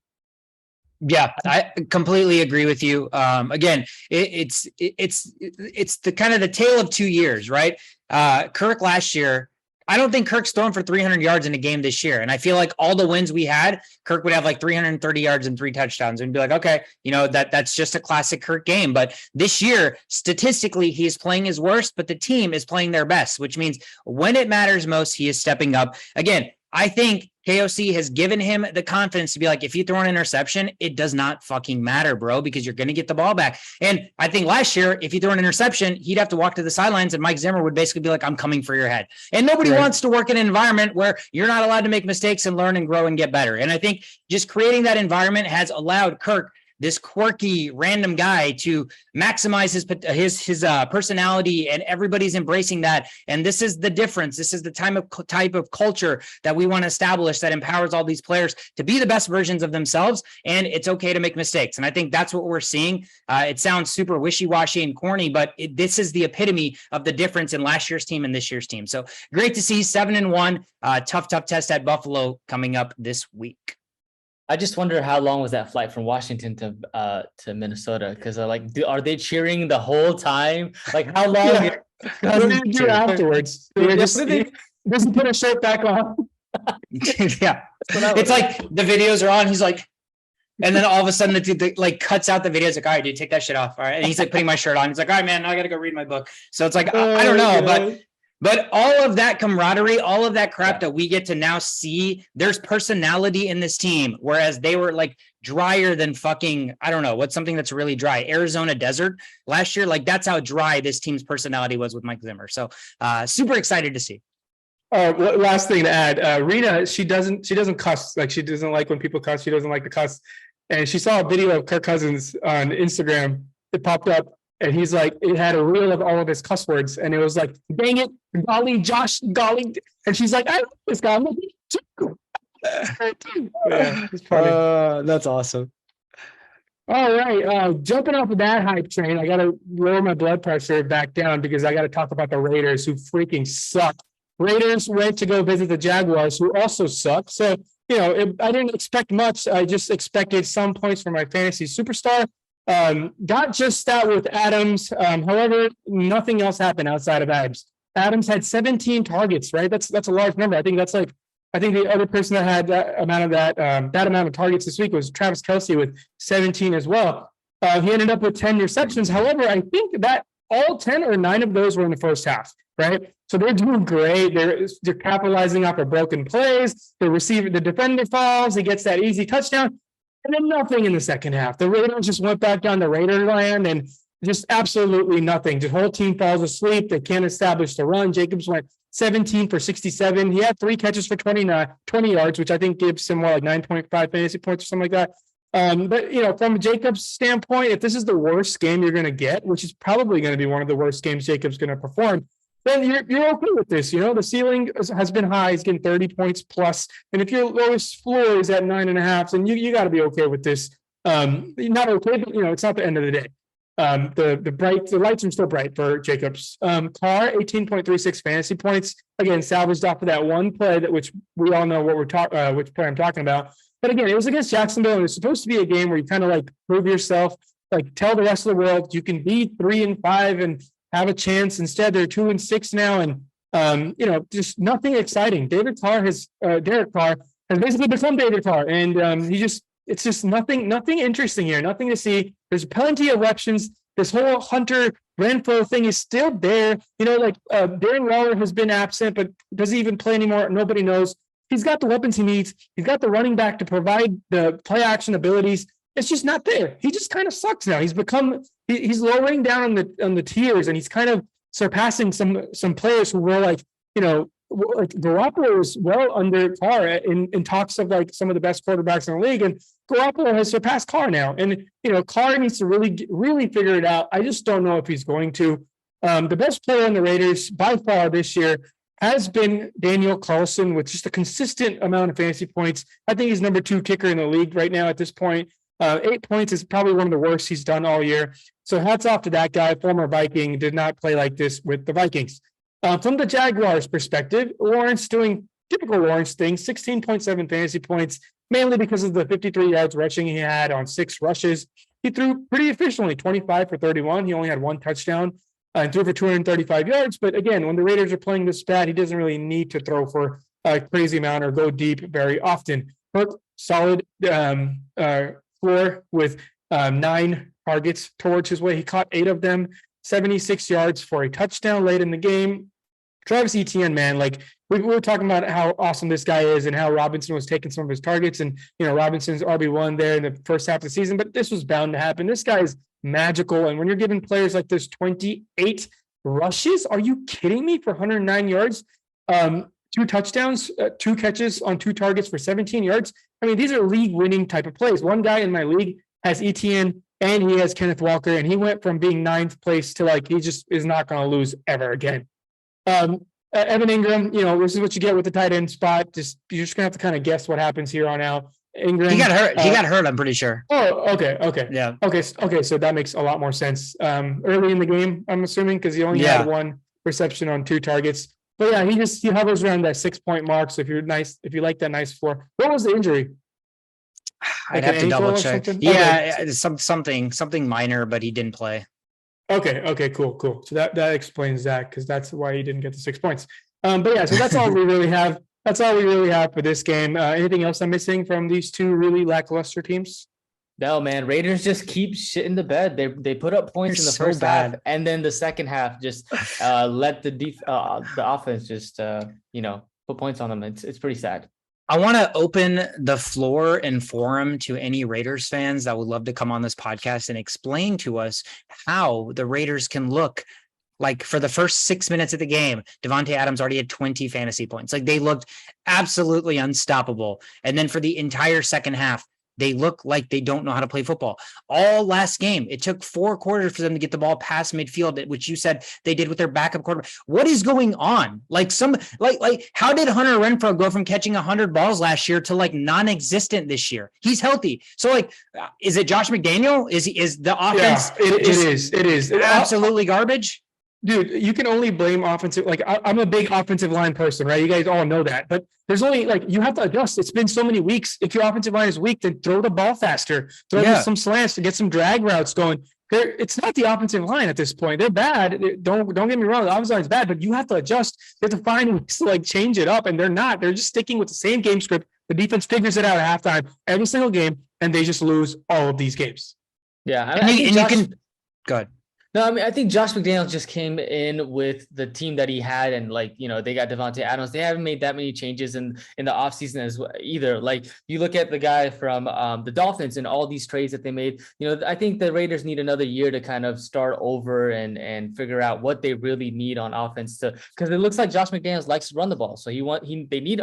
Yeah, I completely agree with you. Again, it's the kind of the tale of 2 years, right? Kirk last year, I don't think Kirk's thrown for 300 yards in a game this year. And I feel like all the wins we had, Kirk would have like 330 yards and 3 touchdowns and be like, okay, that's just a classic Kirk game. But this year, statistically, he's playing his worst, but the team is playing their best, which means when it matters most, he is stepping up. Again, I think KOC has given him the confidence to be like, if you throw an interception, it does not fucking matter, bro, because you're going to get the ball back. And I think last year, if you throw an interception, he'd have to walk to the sidelines and Mike Zimmer would basically be like, I'm coming for your head. And nobody wants to work in an environment where you're not allowed to make mistakes and learn and grow and get better. And I think just creating that environment has allowed Kirk, this quirky random guy, to maximize his personality, and everybody's embracing that. And this is the difference. This is the type of culture that we want to establish that empowers all these players to be the best versions of themselves. And it's okay to make mistakes. And I think that's what we're seeing. It sounds super wishy-washy and corny, but this is the epitome of the difference in last year's team and this year's team. So great to see 7-1, tough test at Buffalo coming up this week. I just wonder how long was that flight from Washington to Minnesota? Because are they cheering the whole time? Like how long? Yeah. What did they do afterwards? They just put a shirt back on. Yeah, it's like the videos are on. He's like, and then all of a sudden the cuts out the videos. Like, all right, dude, take that shit off. All right, and he's like putting my shirt on. He's like, all right, man, now I got to go read my book. So it's like I don't know, But all of that camaraderie, all of that crap that we get to now see, there's personality in this team, whereas they were like drier than fucking, I don't know, what's something that's really dry? Arizona desert last year. Like that's how dry this team's personality was with Mike Zimmer. So super excited to see. Last thing to add, Rita, she doesn't cuss. Like she doesn't like when people cuss. She doesn't like to cuss. And she saw a video of Kirk Cousins on Instagram. It popped up. And he's like, it had a reel of all of his cuss words. And it was like, dang it, golly, Josh, golly. And she's like, I love this guy. I'm like, yeah, it's funny. That's awesome. All right. Jumping off of that hype train, I got to lower my blood pressure back down because I got to talk about the Raiders, who freaking suck. Raiders went to go visit the Jaguars, who also suck. So, I didn't expect much. I just expected some points from my fantasy superstar. Got just that with Adams. However, nothing else happened outside of Adams. Adams had 17 targets, right? That's a large number. I think the other person that had that amount of targets this week was Travis Kelce with 17 as well. He ended up with 10 receptions. However, I think that all 10 or 9 of those were in the first half, right? So they're doing great. They're capitalizing off of broken plays. The defender falls. He gets that easy touchdown. And then nothing in the second half. The Raiders just went back down to Raider land and just absolutely nothing. The whole team falls asleep. They can't establish the run. Jacobs went 17 for 67. He had 3 catches for 20 yards, which I think gives him more like 9.5 fantasy points or something like that. But, from Jacobs' standpoint, if this is the worst game you're going to get, which is probably going to be one of the worst games Jacobs going to perform, then you're okay with this. The ceiling has been high. He's getting 30 points plus. And if your lowest floor is at 9.5, then you got to be okay with this. Not okay, but it's not the end of the day. The lights are still bright for Jacobs. Carr, 18.36 fantasy points. Again, salvaged off of that one play which we all know which play I'm talking about. But again, it was against Jacksonville, and it's supposed to be a game where you kind of like prove yourself. like tell the rest of the world you can be 3-5 and have a chance. Instead, they're 2-6 now, and just nothing exciting. Derek Carr has basically become David Carr, and it's just nothing interesting here, nothing to see. There's plenty of options. This whole Hunter Renfrow thing is still there. Darren Waller has been absent, but does he even play anymore? Nobody knows. He's got the weapons he needs. He's got the running back to provide the play action abilities. It's just not there. He just kind of sucks now. He's lowering down on the tiers, and he's kind of surpassing some players who were like Garoppolo is well under Carr in talks of like some of the best quarterbacks in the league, and Garoppolo has surpassed Carr now. And Carr needs to really figure it out. I just don't know if he's going to. The best player on the Raiders by far this year has been Daniel Carlson with just a consistent amount of fantasy points. I think he's number 2 kicker in the league right now at this point. 8 points is probably one of the worst he's done all year. So hats off to that guy. Former Viking, did not play like this with the Vikings. From the Jaguars' perspective, Lawrence doing typical Lawrence things, 16.7 fantasy points, mainly because of the 53 yards rushing he had on 6 rushes. He threw pretty efficiently, 25 for 31. He only had 1 touchdown and threw for 235 yards. But again, when the Raiders are playing this bad, he doesn't really need to throw for a crazy amount or go deep very often. But solid floor with 9 targets towards his way. He caught 8 of them, 76 yards for a touchdown late in the game. Travis Etienne, man, like we were talking about how awesome this guy is and how Robinson was taking some of his targets, and Robinson's RB1 there in the first half of the season, but this was bound to happen. This guy is magical, and when you're giving players like this 28 rushes, are you kidding me? For 109 yards, 2 touchdowns, 2 catches on 2 targets for 17 yards. I mean, these are league-winning type of plays. One guy in my league has Etienne and he has Kenneth Walker, and he went from being 9th place to like he just is not going to lose ever again. Evan Ingram, this is what you get with the tight end spot. You're just gonna have to kind of guess what happens here on out. Ingram, he got hurt. I'm pretty sure. Oh, okay, yeah, okay. So that makes a lot more sense. Early in the game, I'm assuming, because he only had 1 reception on 2 targets. But yeah, he hovers around that 6-point mark. So if you like that nice floor, what was the injury? I'd have to double check. Yeah, okay. something minor, but he didn't play. Okay, cool. So that explains that, because that's why he didn't get the 6 points. But yeah, so that's all we really have. That's all we really have for this game. Anything else I'm missing from these 2 really lackluster teams? No, man. Raiders just keep shit in the bed. They put up points in the first half, and then the second half just let the offense just put points on them. It's pretty sad. I want to open the floor and forum to any Raiders fans that would love to come on this podcast and explain to us how the Raiders can look like for the first 6 minutes of the game. Devontae Adams already had 20 fantasy points. Like, they looked absolutely unstoppable. And then for the entire second half, they look like they don't know how to play football. All last game, it took 4 quarters for them to get the ball past midfield, which you said they did with their backup quarterback. What is going on? Like how did Hunter Renfrow go from catching 100 balls last year to like non-existent this year? He's healthy. So like, is it Josh McDaniel? Is the offense? Yeah, it is absolutely garbage. Dude, you can only blame offensive. Like, I'm a big offensive line person, right? You guys all know that. But there's only, like, you have to adjust. It's been so many weeks. If your offensive line is weak, then throw the ball faster. Throw some slants to get some drag routes going. It's not the offensive line at this point. They're bad. Don't get me wrong. The offensive line is bad, but you have to adjust. You have to find ways to, like, change it up. And they're not. They're just sticking with the same game script. The defense figures it out at halftime every single game, and they just lose all of these games. Yeah. You can go ahead. No, I mean, I think Josh McDaniels just came in with the team that he had, and they got Devontae Adams. They haven't made that many changes in the offseason as well either. Like, you look at the guy from the Dolphins and all these trades that they made. I think the Raiders need another year to kind of start over and figure out what they really need on offense, because it looks like Josh McDaniels likes to run the ball. So they need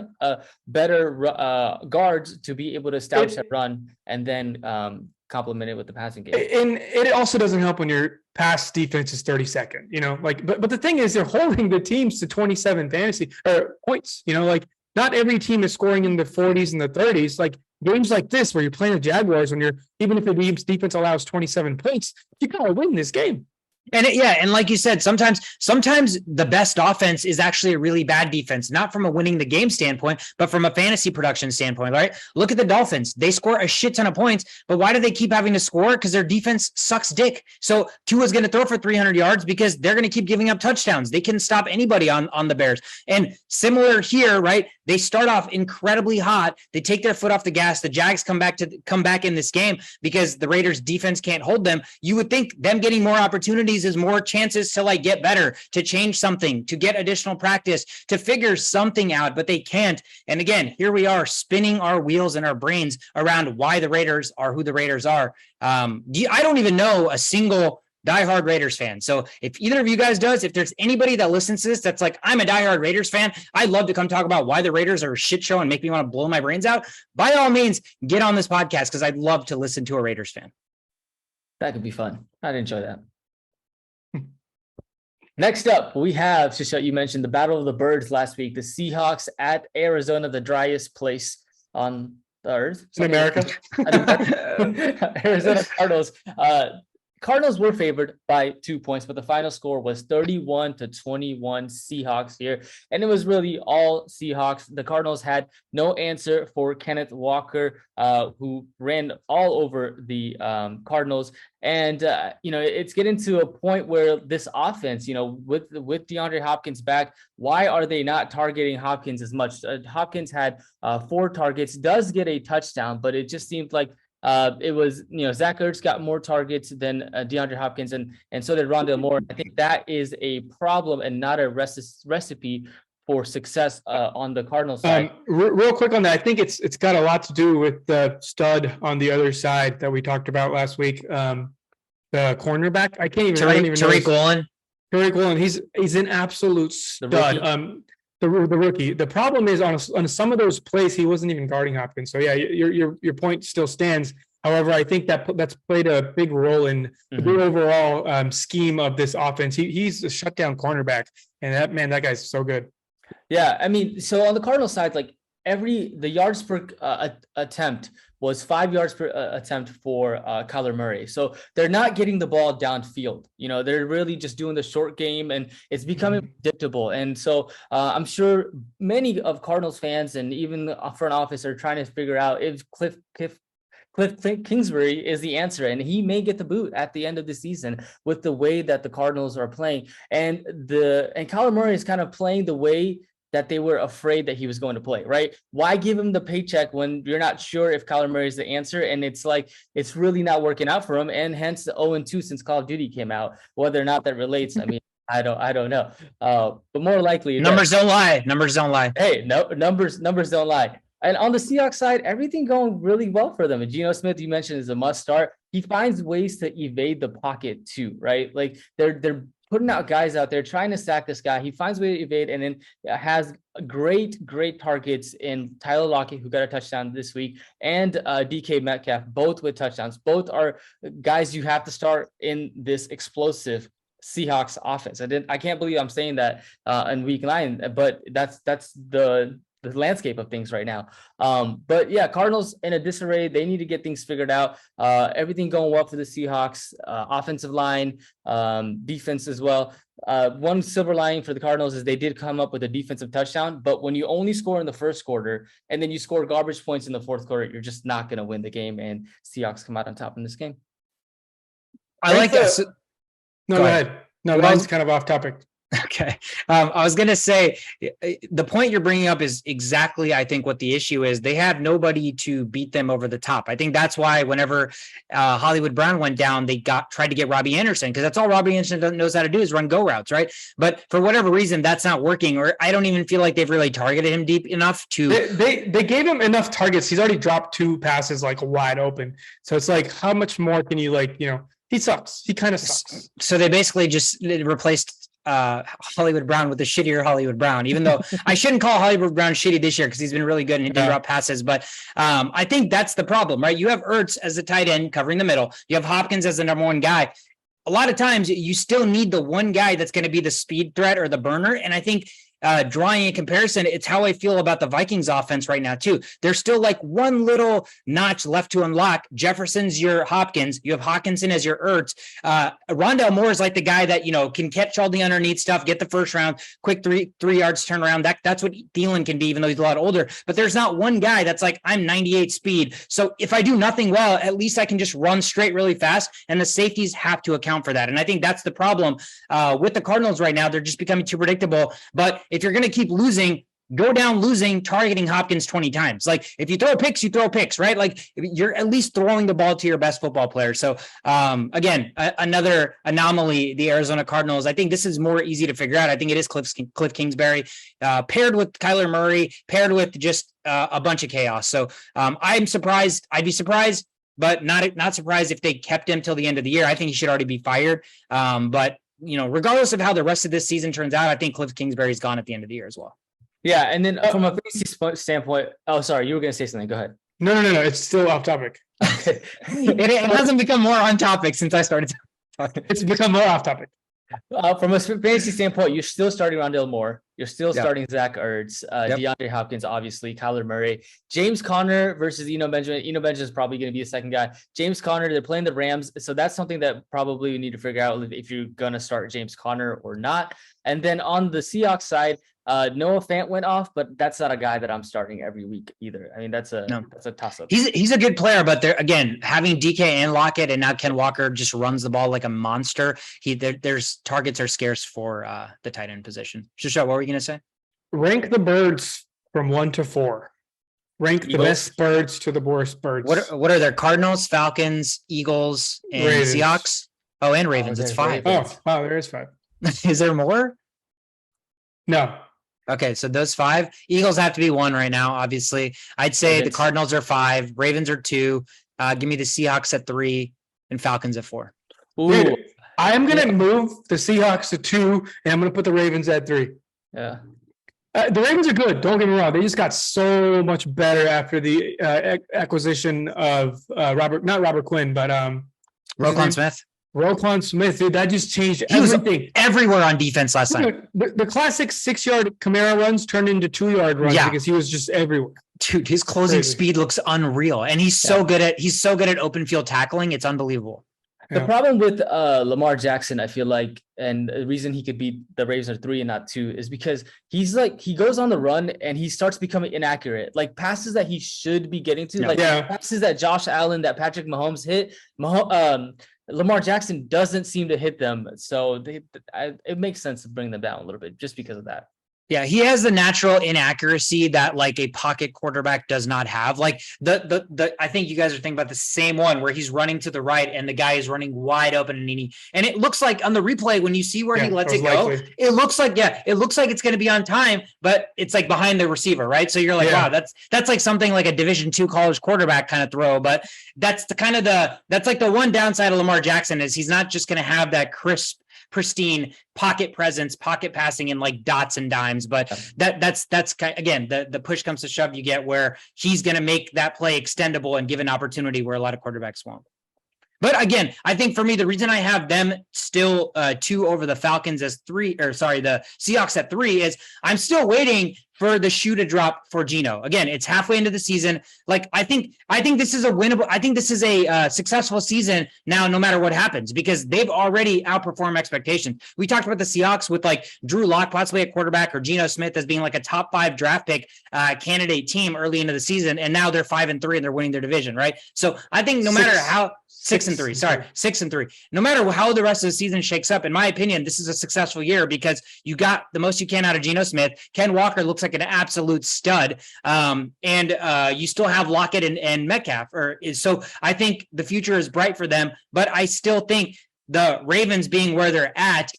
better guards to be able to establish that run and then complement it with the passing game. And it also doesn't help when your pass defense is 32nd, but the thing is, they're holding the teams to 27 fantasy or points, not every team is scoring in the 40s and the 30s. Like, games like this where you're playing the Jaguars, even if the defense allows 27 points, you gotta win this game. And like you said, sometimes the best offense is actually a really bad defense, not from a winning the game standpoint, but from a fantasy production standpoint, right? Look at the Dolphins. They score a shit ton of points, but why do they keep having to score? Because their defense sucks dick. So Tua's going to throw for 300 yards because they're going to keep giving up touchdowns. They can stop anybody on the Bears. And similar here, right? They start off incredibly hot. They take their foot off the gas. The Jags come back in this game because the Raiders defense can't hold them. You would think them getting more opportunities is more chances to like get better, to change something, to get additional practice, to figure something out, but they can't. And again, here we are spinning our wheels and our brains around why the Raiders are who the Raiders are. I don't even know a single diehard Raiders fan. So if either of you guys does, if there's anybody that listens to this that's like, I'm a diehard Raiders fan, I'd love to come talk about why the Raiders are a shit show and make me want to blow my brains out. By all means, get on this podcast because I'd love to listen to a Raiders fan. That could be fun. I'd enjoy that. Next up, we have, Shishut, you mentioned the Battle of the Birds last week. The Seahawks at Arizona, the driest place on the earth. In America. Arizona Cardinals. Cardinals were favored by 2 points, but the final score was 31-21 Seahawks here. And it was really all Seahawks. The Cardinals had no answer for Kenneth Walker, who ran all over the Cardinals. And, it's getting to a point where this offense, with DeAndre Hopkins back, why are they not targeting Hopkins as much? Hopkins had 4 targets, does get a touchdown, but it just seemed like it was, Zach Ertz got more targets than DeAndre Hopkins, and so did Rondale Moore. I think that is a problem and not a recipe for success on the Cardinals side. Real quick on that, I think it's got a lot to do with the stud on the other side that we talked about last week. The cornerback, I don't even know. Tariq Woolen. Tariq Woolen, he's an absolute stud. The rookie. The problem is on some of those plays, he wasn't even guarding Hopkins. So yeah, your point still stands. However, I think that's played a big role in the overall scheme of this offense. He's a shutdown cornerback, and that guy's so good. Yeah, I mean, so on the Cardinals side, like the yards per attempt was 5 yards per attempt for Kyler Murray. So they're not getting the ball downfield. They're really just doing the short game, and it's becoming predictable. And so I'm sure many of Cardinals fans and even the front office are trying to figure out if Cliff Kingsbury is the answer, and he may get the boot at the end of the season with the way that the Cardinals are playing. And Kyler Murray is kind of playing the way that they were afraid that he was going to play, right? Why give him the paycheck when you're not sure if Kyler Murray is the answer? And it's like, it's really not working out for him. And hence the 0-2 since Call of Duty came out. Whether or not that relates, I mean, I don't know. But more likely, numbers don't lie. Numbers don't lie. Hey, no, numbers don't lie. And on the Seahawks side, everything going really well for them. And Geno Smith, you mentioned, is a must start. He finds ways to evade the pocket too, right? Like they're putting out guys out there trying to sack this guy. He finds a way to evade, and then has great targets in Tyler Lockett, who got a touchdown this week, and DK Metcalf, both with touchdowns. Both are guys you have to start in this explosive Seahawks offense. I can't believe I'm saying that in week 9, but that's the landscape of things right now. But yeah, Cardinals in a disarray. They need to get things figured out. Everything going well for the Seahawks, offensive line, defense as well. One silver lining for the Cardinals is they did come up with a defensive touchdown, but when you only score in the first quarter and then you score garbage points in the fourth quarter, you're just not going to win the game, and Seahawks come out on top in this game. I like that. No, go ahead. No, that was kind of off topic. Okay. I was going to say the point you're bringing up is exactly, I think, what the issue is. They have nobody to beat them over the top. I think that's why whenever Hollywood Brown went down, they tried to get Robbie Anderson, because that's all Robbie Anderson knows how to do is run go routes, right? But for whatever reason, that's not working, or I don't even feel like they've really targeted him deep enough to. They gave him enough targets. He's already dropped 2 passes like wide open. So it's like, how much more can you he sucks. He kind of sucks. So they basically just replaced Hollywood Brown with the shittier Hollywood Brown, even though I shouldn't call Hollywood Brown shitty this year because he's been really good and he did drop passes. But I think that's the problem, right? You have Ertz as the tight end covering the middle. You have Hopkins as the number 1 guy. A lot of times you still need the one guy that's going to be the speed threat or the burner. And I think drawing a comparison, it's how I feel about the Vikings offense right now too. There's still like one little notch left to unlock. Jefferson's your Hopkins. You have Hawkinson as your Ertz. Rondale Moore is like the guy that, can catch all the underneath stuff, get the first round, quick three yards turnaround. That's what Thielen can be, even though he's a lot older. But there's not one guy that's like, I'm 98 speed. So if I do nothing well, at least I can just run straight really fast. And the safeties have to account for that. And I think that's the problem with the Cardinals right now. They're just becoming too predictable. But if you're going to keep losing, go down losing, targeting Hopkins 20 times. Like if you throw picks, you throw picks, right? Like you're at least throwing the ball to your best football player. So again, another anomaly, the Arizona Cardinals. I think this is more easy to figure out. I think it is Cliff Kingsbury paired with Kyler Murray, paired with just a bunch of chaos. So I'm surprised. I'd be surprised, but not surprised if they kept him till the end of the year. I think he should already be fired. But regardless of how the rest of this season turns out, I think Cliff Kingsbury's gone at the end of the year as well. Yeah, and then from a fantasy standpoint, oh, sorry, you were going to say something. Go ahead. No, it's still off topic. Okay. It hasn't become more on topic since I started talking. It's become more off topic. From a fantasy standpoint, you're still starting Rondale Moore. You're still starting Zach Ertz, DeAndre Hopkins, obviously, Kyler Murray, James Conner versus Eno Benjamin. Eno Benjamin is probably going to be the second guy. James Conner, they're playing the Rams. So that's something that probably we need to figure out if you're going to start James Conner or not. And then on the Seahawks side, Noah Fant went off, but that's not a guy that I'm starting every week either. I mean, that's a toss-up. He's a good player, but again, having DK and Lockett and now Ken Walker just runs the ball like a monster. There's targets are scarce for the tight end position. Shusha, what were you going to say? Rank the birds from 1 to 4. Rank the best birds to the worst birds. What are there? Cardinals, Falcons, Eagles, and Ravens. Seahawks? Oh, and Ravens. It's 5. Oh, wow, there is 5. Is there more? No. Okay, so those 5. Eagles have to be 1 right now, obviously. I'd say the Cardinals are 5, Ravens are 2. Give me the Seahawks at 3 and Falcons at 4. Dude, I am going to move the Seahawks to 2 and I'm going to put the Ravens at 3. Yeah. The Ravens are good. Don't get me wrong. They just got so much better after the acquisition of not Robert Quinn, but Roquan Smith. Roquan Smith, dude, that just changed everything. Everywhere on defense last night. The classic 6-yard Camara runs turned into 2-yard runs because he was just everywhere. Dude, his closing speed looks unreal, and he's so good at open field tackling. It's unbelievable. The problem with Lamar Jackson, I feel like, and the reason he could beat the Ravens at 3 and not 2 is because he goes on the run and he starts becoming inaccurate. Like passes that he should be getting to, passes that Josh Allen, that Patrick Mahomes hit, Lamar Jackson doesn't seem to hit them. So it makes sense to bring them down a little bit just because of that. Yeah, he has the natural inaccuracy that like a pocket quarterback does not have. Like the I think you guys are thinking about the same one where he's running to the right and the guy is running wide open and it looks like on the replay when you see where he lets it go, it looks like it's going to be on time, but it's like behind the receiver, right? So you're like, wow, that's like something like a Division II college quarterback kind of throw, but that's that's like the one downside of Lamar Jackson is he's not just going to have that crisp, pristine pocket presence, pocket passing in like dots and dimes. But that's again, the push comes to shove, you get where he's going to make that play extendable and give an opportunity where a lot of quarterbacks won't. But again, I think for me, the reason I have them still 2 over the Falcons as 3, the Seahawks at 3 is I'm still waiting for the shoe to drop for Geno. Again, it's halfway into the season. Like I think this is a winnable. I think this is a successful season now, no matter what happens, because they've already outperformed expectations. We talked about the Seahawks with like Drew Lock possibly at quarterback or Geno Smith as being like a top 5 draft pick candidate team early into the season, and now they're 5-3 and they're winning their division, right? So I think no matter how 6-3. Sorry, 6-3. No matter how the rest of the season shakes up, in my opinion, this is a successful year because you got the most you can out of Geno Smith. Ken Walker looks like an absolute stud, and you still have Lockett and Metcalf. So I think the future is bright for them. But I still think the Ravens being where they're at,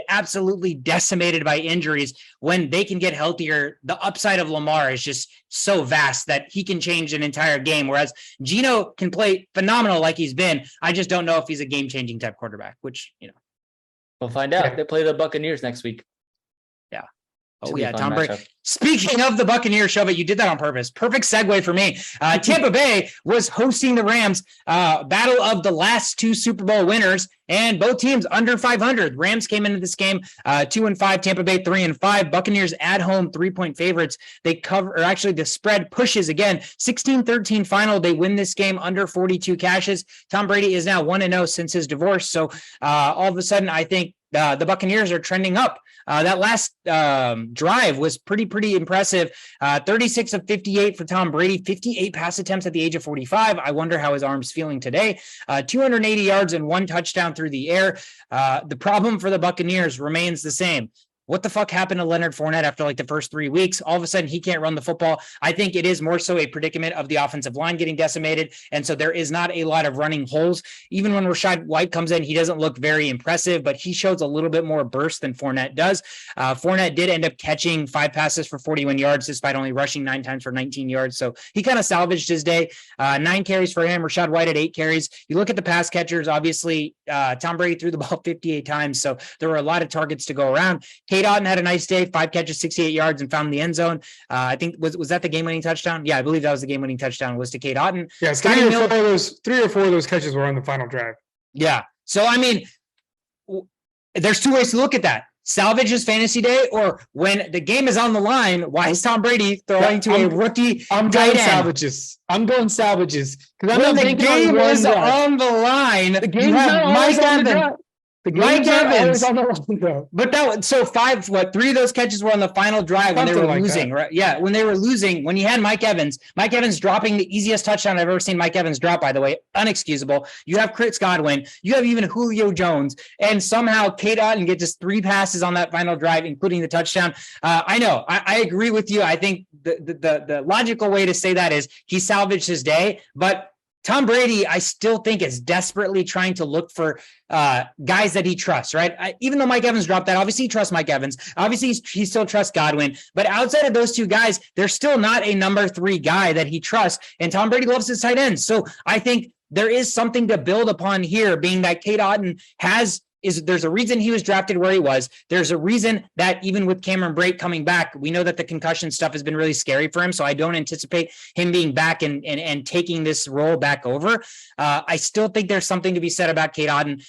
absolutely decimated by injuries, when they can get healthier, the upside of Lamar is just so vast that he can change an entire game. Whereas Geno can play phenomenal like he's been. I just don't know if he's a game-changing type quarterback, which, we'll find out. They play the Buccaneers next week. Yeah. Oh yeah, Tom Brady. Speaking of the Buccaneers, Shove It, you did that on purpose. Perfect segue for me. Tampa Bay was hosting the Rams, battle of the last two Super Bowl winners, and both teams under 500. Rams came into this game 2-5, Tampa Bay 3-5. Buccaneers at home 3-point favorites. They cover, or actually the spread pushes again. 16-13 final. They win this game under 42 cashes. Tom Brady is now 1-0 since his divorce. So all of a sudden, I think the Buccaneers are trending up. That last drive was pretty impressive. 36 of 58 for Tom Brady, 58 pass attempts at the age of 45. I wonder how his arm's feeling today. 280 yards and 1 touchdown through the air. The problem for the Buccaneers remains the same. What the fuck happened to Leonard Fournette after like the first 3 weeks? All of a sudden, he can't run the football. I think it is more so a predicament of the offensive line getting decimated. And so there is not a lot of running holes. Even when Rachaad White comes in, he doesn't look very impressive, but he shows a little bit more burst than Fournette does. Fournette did end up catching 5 passes for 41 yards, despite only rushing 9 times for 19 yards. So he kind of salvaged his day. 9 carries for him. Rachaad White had 8 carries. You look at the pass catchers, obviously, Tom Brady threw the ball 58 times. So there were a lot of targets to go around. Cade Otton had a nice day, 5 catches, 68 yards, and found the end zone. I think was that the game-winning touchdown? Yeah, I believe that was the game-winning touchdown. Was to Cade Otton. Yeah, 3 or 4 of those catches were on the final drive. Yeah. So I mean, there's 2 ways to look at that. Salvage his fantasy day, or when the game is on the line, why is Tom Brady throwing to a rookie? I'm going salvages. Because when the game is on the line, the game is Mike Evans. Mike Evans on the line, though. But that so 3 of those catches were on the final drive when they were losing, right? Yeah, when they were losing, when you had Mike Evans dropping the easiest touchdown I've ever seen Mike Evans drop, by the way, unexcusable. You have Chris Godwin, you have even Julio Jones, and somehow Cade Otton get just 3 passes on that final drive, including the touchdown. I know, I agree with you. I think the logical way to say that is he salvaged his day, but Tom Brady, I still think, is desperately trying to look for guys that he trusts, right? Even though Mike Evans dropped that, obviously he trusts Mike Evans. Obviously, he still trusts Godwin. But outside of those 2 guys, there's still not a number 3 guy that he trusts. And Tom Brady loves his tight ends. So I think there is something to build upon here, being that Cade Otton there's a reason he was drafted where he was. There's a reason that even with Cameron Brate coming back, we know that the concussion stuff has been really scary for him. So I don't anticipate him being back and taking this role back over. I still think there's something to be said about Cade Otton.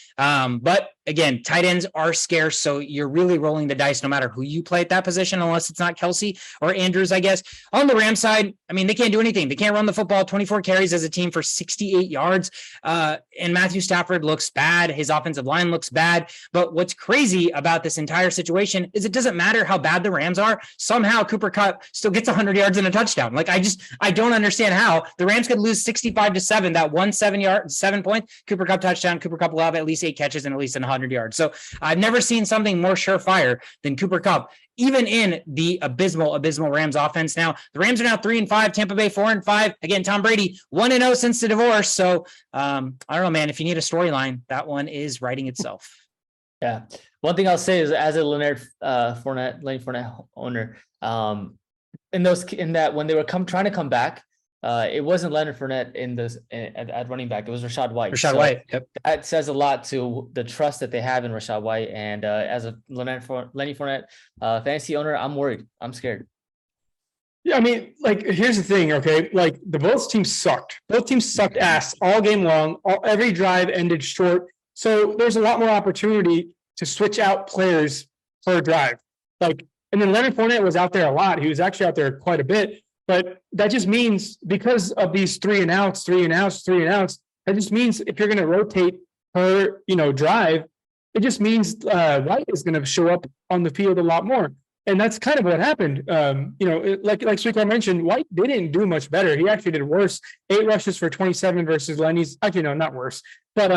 But again, tight ends are scarce. So you're really rolling the dice no matter who you play at that position, unless it's not Kelsey or Andrews, I guess. On the Rams side, I mean, they can't do anything. They can't run the football. 24 carries as a team for 68 yards. And Matthew Stafford looks bad. His offensive line looks bad. But what's crazy about this entire situation is it doesn't matter how bad the Rams are. Somehow Cooper Kupp still gets 100 yards and a touchdown. Like I don't understand how the Rams could lose 65-7. That 7 point Cooper Kupp touchdown. Cooper Kupp will have at least 8 catches and at least 100 yards. So I've never seen something more surefire than Cooper Kupp, even in the abysmal Rams offense. Now the Rams are now 3-5, Tampa Bay 4-5. Again, Tom Brady 1-0 since the divorce. So I don't know, man. If you need a storyline, that one is writing itself. Yeah. One thing I'll say is, as a Lenny Fournette owner, in that when they were trying to come back, it wasn't Leonard Fournette at running back. It was Rachaad White. White. Yep. That says a lot to the trust that they have in Rachaad White. And as a Lenny Fournette fantasy owner, I'm worried. I'm scared. Yeah, I mean, like, here's the thing, okay? Like, both teams sucked. Both teams sucked ass all game long. Every drive ended short. So there's a lot more opportunity to switch out players per drive. And then Leonard Fournette was out there a lot. He was actually out there quite a bit. But that just means, because of these 3 and outs, that just means if you're going to rotate per, drive, it just means White is going to show up on the field a lot more. And that's kind of what happened. Like Sweetcar mentioned, White didn't do much better. He actually did worse. 8 rushes for 27 versus Lenny's. Actually, no, not worse. But,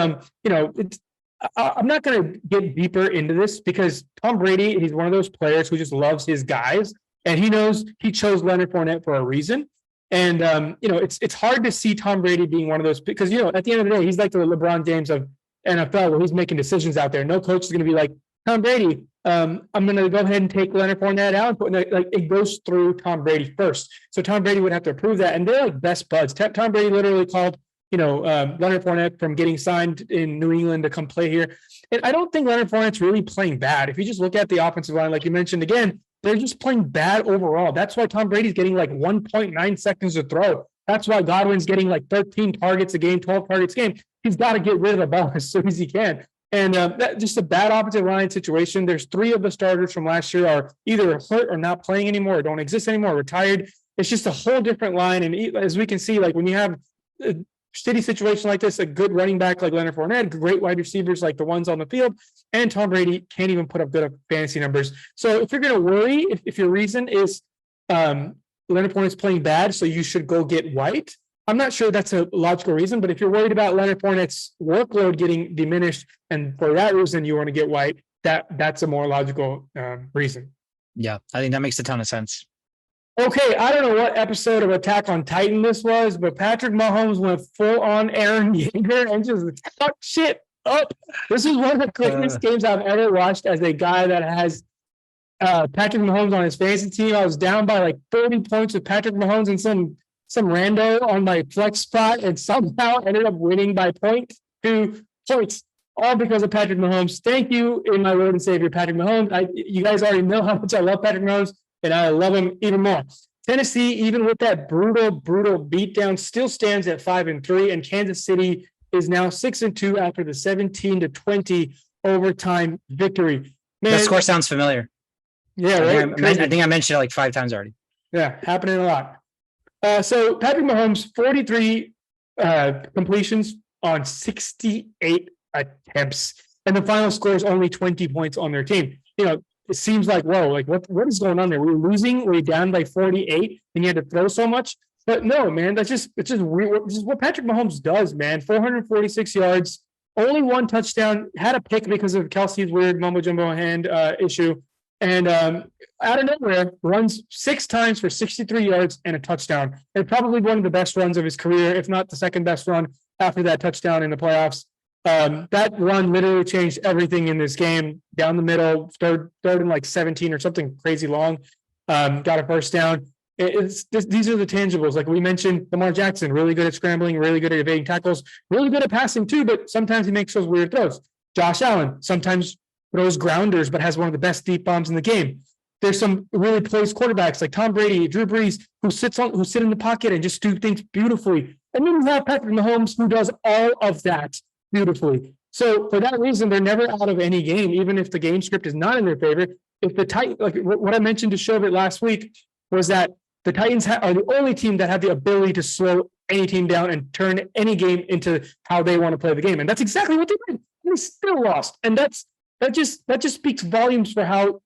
I'm not going to get deeper into this, because Tom Brady, he's one of those players who just loves his guys. And he knows he chose Leonard Fournette for a reason. And, it's hard to see Tom Brady being one of those, because, at the end of the day, he's like the LeBron James of NFL, where he's making decisions out there. No coach is going to be like, Tom Brady, I'm going to go ahead and take Leonard Fournette out. It goes through Tom Brady first. So Tom Brady would have to approve that. And they're like best buds. Tom Brady literally called, Leonard Fournette from getting signed in New England to come play here. And I don't think Leonard Fournette's really playing bad. If you just look at the offensive line, like you mentioned, again, they're just playing bad overall. That's why Tom Brady's getting like 1.9 seconds to throw. That's why Godwin's getting like 13 targets a game, 12 targets a game. He's got to get rid of the ball as soon as he can. And that just a bad offensive line situation. There's 3 of the starters from last year are either hurt or not playing anymore, or don't exist anymore, retired. It's just a whole different line. And as we can see, like when you have a shitty situation like this, a good running back like Leonard Fournette, great wide receivers like the ones on the field, and Tom Brady can't even put up good fantasy numbers. So if you're going to worry, if your reason is Leonard Fournette's playing bad, so you should go get White, I'm not sure that's a logical reason, but if you're worried about Leonard Fournette's workload getting diminished, and for that reason you want to get White, that's a more logical reason. Yeah, I think that makes a ton of sense. Okay, I don't know what episode of Attack on Titan this was, but Patrick Mahomes went full on Aaron Yeager and just fucked shit up. This is one of the quickest games I've ever watched as a guy that has Patrick Mahomes on his fantasy team. I was down by like 30 points with Patrick Mahomes and some rando on my flex spot, and somehow ended up winning by 0.2 points, all because of Patrick Mahomes. Thank you, in my Lord and Savior, Patrick Mahomes. You guys already know how much I love Patrick Mahomes, and I love him even more. Tennessee, even with that brutal beatdown, still stands at 5-3, and Kansas City is now 6-2 after the 17-20 overtime victory. Man, that score sounds familiar. Yeah, right. I think I mentioned it like 5 times already. Yeah, happening a lot. So Patrick Mahomes, 43 completions on 68 attempts, and the final score is only 20 points on their team. You know, it seems like, whoa, like what is going on there? We're losing, we're down by 48, and you had to throw so much. But no, man, it's just weird. This is what Patrick Mahomes does, man. 446 yards, only 1 touchdown, had a pick because of Kelsey's weird mumbo jumbo hand issue. And out of nowhere, runs 6 times for 63 yards and a touchdown. And probably one of the best runs of his career, if not the second best run after that touchdown in the playoffs. That run literally changed everything in this game. Down the middle, third and like 17 or something crazy long. Got a first down. These are the tangibles. Like we mentioned, Lamar Jackson, really good at scrambling, really good at evading tackles, really good at passing too, but sometimes he makes those weird throws. Josh Allen sometimes throws grounders, but has one of the best deep bombs in the game. There's some really poised quarterbacks like Tom Brady, Drew Brees, who sit in the pocket and just do things beautifully. And then you have Patrick Mahomes, who does all of that beautifully. So for that reason, they're never out of any game, even if the game script is not in their favor. If the Titans, like what I mentioned to Shovit last week, was that the Titans are the only team that have the ability to slow any team down and turn any game into how they want to play the game. And that's exactly what they did. They still lost. And that just speaks volumes for how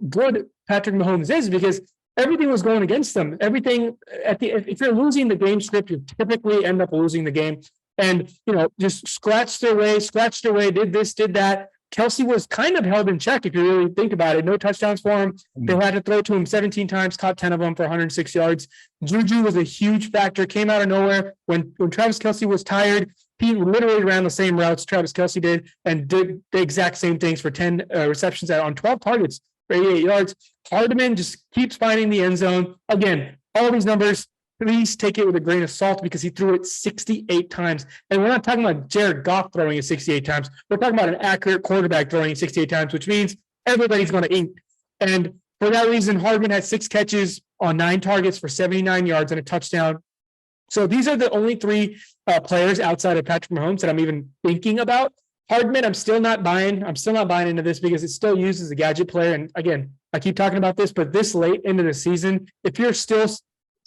good Patrick Mahomes is, because everything was going against them. Everything if you're losing the game script, you typically end up losing the game. And just scratched their way, did this, did that. Kelsey was kind of held in check if you really think about it. No touchdowns for him. They had to throw to him 17 times, caught 10 of them for 106 yards. Juju was a huge factor, came out of nowhere. When Travis Kelsey was tired, he literally ran the same routes Travis Kelsey did and did the exact same things for 10 receptions on 12 targets for 88 yards. Hardman just keeps finding the end zone. Again, all these numbers, please take it with a grain of salt because he threw it 68 times. And we're not talking about Jared Goff throwing it 68 times. We're talking about an accurate quarterback throwing it 68 times, which means everybody's going to eat. And for that reason, Hardman had 6 catches on 9 targets for 79 yards and a touchdown. So these are the only 3 players outside of Patrick Mahomes that I'm even thinking about. Hardman, I'm still not buying into this because it's still used as a gadget player. And again, I keep talking about this, but this late into the season, if you're still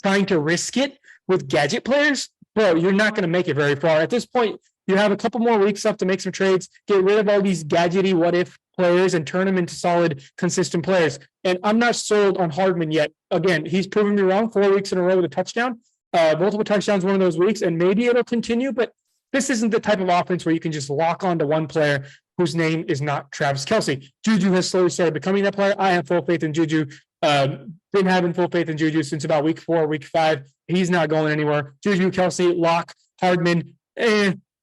trying to risk it with gadget players, bro, you're not going to make it very far. At this point, you have a couple more weeks left to make some trades, get rid of all these gadgety what-if players and turn them into solid, consistent players. And I'm not sold on Hardman yet. Again, he's proven me wrong 4 weeks in a row with a touchdown. Multiple touchdowns one of those weeks, and maybe it'll continue, but this isn't the type of offense where you can just lock onto one player whose name is not Travis Kelsey. Juju has slowly started becoming that player. I have full faith in Juju. Been having full faith in Juju since about week 4, week 5. He's not going anywhere. Juju, Kelsey, lock, Hardman,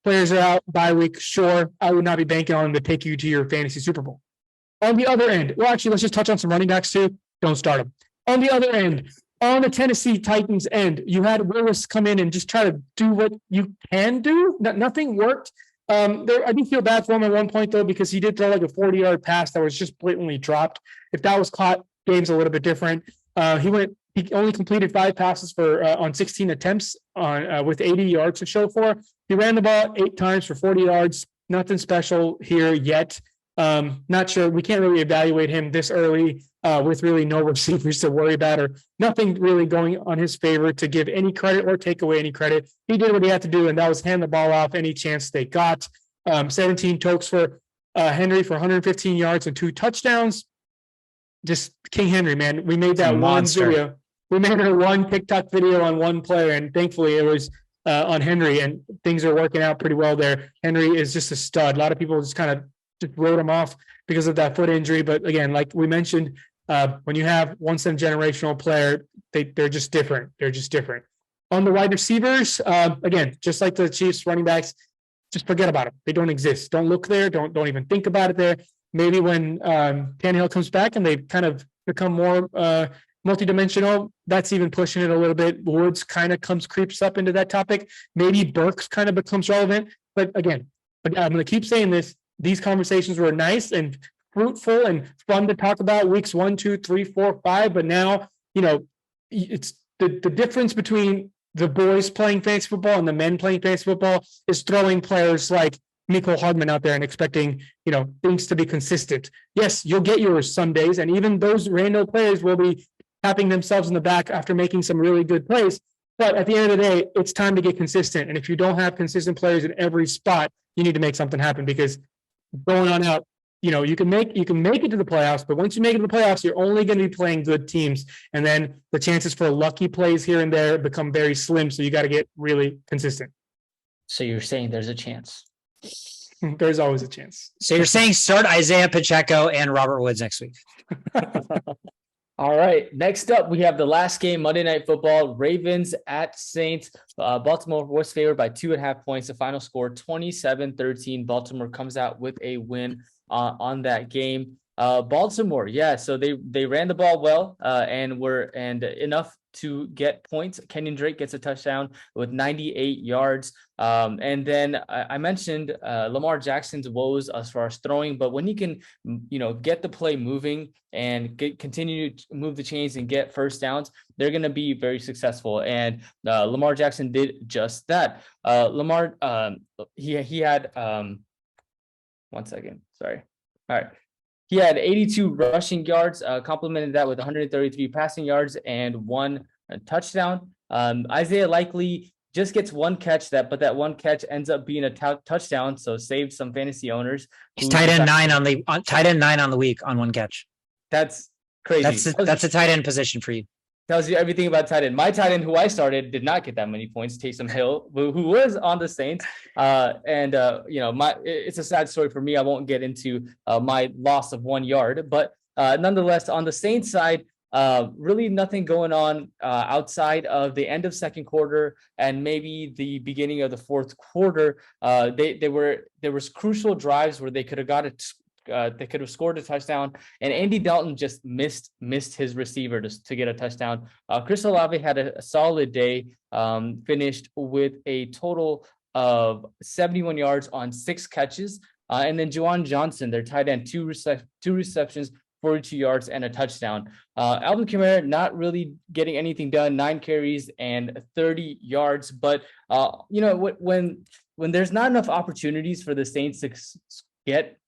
players are out, bye week, sure. I would not be banking on them to take you to your fantasy Super Bowl. On the other end, well, actually, let's just touch on some running backs too. Don't start them. On the other end, on the Tennessee Titans end, you had Willis come in and just try to do what you can do. Nothing worked. I do feel bad for him at one point, though, because he did throw like a 40-yard pass that was just blatantly dropped. If that was caught, game's a little bit different. He only completed 5 passes for on 16 attempts on with 80 yards to show for. He ran the ball 8 times for 40 yards. Nothing special here yet. Not sure. We can't really evaluate him this early with really no receivers to worry about or nothing really going on his favor to give any credit or take away any credit. He did what he had to do, and that was hand the ball off any chance they got. 17 tokes for Henry for 115 yards and 2 touchdowns. Just King Henry, man. We made that one video. We made a one TikTok video on one player, and thankfully it was on Henry, and things are working out pretty well there. Henry is just a stud. A lot of people just kind of just wrote him off because of that foot injury. But again, like we mentioned, when you have once in a generational player, they're just different. They're just different. On the wide receivers, again, just like the Chiefs running backs, just forget about them. They don't exist. Don't look there. Don't even think about it there. Maybe when Tannehill comes back and they kind of become more multidimensional, that's even pushing it a little bit. Woods kind of creeps up into that topic. Maybe Burks kind of becomes relevant. But again, I'm going to keep saying this. These conversations were nice and fruitful and fun to talk about weeks 1, 2, 3, 4, 5. But now, it's the difference between the boys playing fantasy football and the men playing fantasy football is throwing players like Mecole Hardman out there and expecting, things to be consistent. Yes, you'll get yours some days, and even those random players will be tapping themselves in the back after making some really good plays. But at the end of the day, it's time to get consistent. And if you don't have consistent players in every spot, you need to make something happen, because going on out, you can make it to the playoffs, but once you make it to the playoffs, you're only going to be playing good teams. And then the chances for lucky plays here and there become very slim. So you got to get really consistent. So you're saying there's a chance? There's always a chance. So you're saying start Isaiah Pacheco and Robert Woods next week. All right. Next up, we have the last game, Monday Night Football, Ravens at Saints. Baltimore was favored by 2.5 points. The final score, 27-13. Baltimore comes out with a win on that game. Baltimore, yeah. So they ran the ball well and enough to get points. Kenyon Drake gets a touchdown with 98 yards. And then I mentioned Lamar Jackson's woes as far as throwing, but when he can, get the play moving and continue to move the chains and get first downs, they're going to be very successful. And Lamar Jackson did just that. He had 1 second. Sorry. All right. He had 82 rushing yards, complemented that with 133 passing yards and 1 touchdown. Isaiah likely just gets 1 catch, but that 1 catch ends up being a touchdown, so saved some fantasy owners. He's tight end 9 on the week on 1 catch. That's crazy. That's a tight end position for you. Tells you everything about tight end. My tight end, who I started, did not get that many points. Taysom Hill, who was on the Saints, it's a sad story for me. I won't get into my loss of 1 yard, but nonetheless, on the Saints side, really nothing going on outside of the end of second quarter and maybe the beginning of the fourth quarter. There was crucial drives where they could have got it. They could have scored a touchdown, and Andy Dalton just missed his receiver to get a touchdown. Chris Olave had a solid day, finished with a total of 71 yards on 6 catches. And then Juwan Johnson, their tight end, 2 receptions, 42 yards and a touchdown. Alvin Kamara not really getting anything done, 9 carries and 30 yards. But when there's not enough opportunities for the Saints to get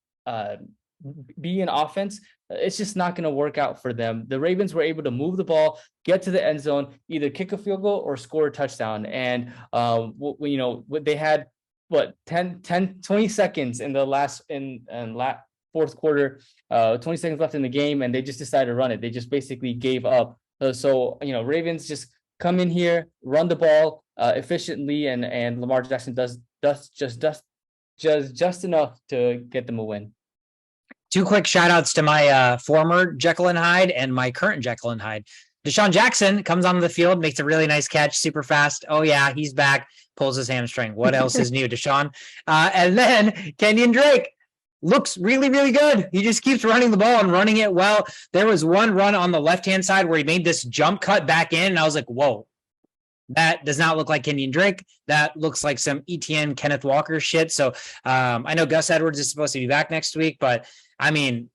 be in offense, it's just not going to work out for them. The Ravens were able to move the ball, get to the end zone, either kick a field goal or score a touchdown. And they had 20 seconds in the fourth quarter, 20 seconds left in the game, and they just decided to run it. They just basically gave up. Ravens just come in here, run the ball efficiently, and Lamar Jackson does just enough to get them a win. 2 quick shout outs to my former Jekyll and Hyde and my current Jekyll and Hyde. Deshaun Jackson comes onto the field, makes a really nice catch, super fast. Oh yeah, he's back, pulls his hamstring. What else is new, Deshaun? And then Kenyon Drake looks really, really good. He just keeps running the ball and running it well. There was one run on the left-hand side where he made this jump cut back in, and I was like, whoa. That does not look like Kenyon Drake. That looks like some ETN Kenneth Walker shit. So I know Gus Edwards is supposed to be back next week, but I mean,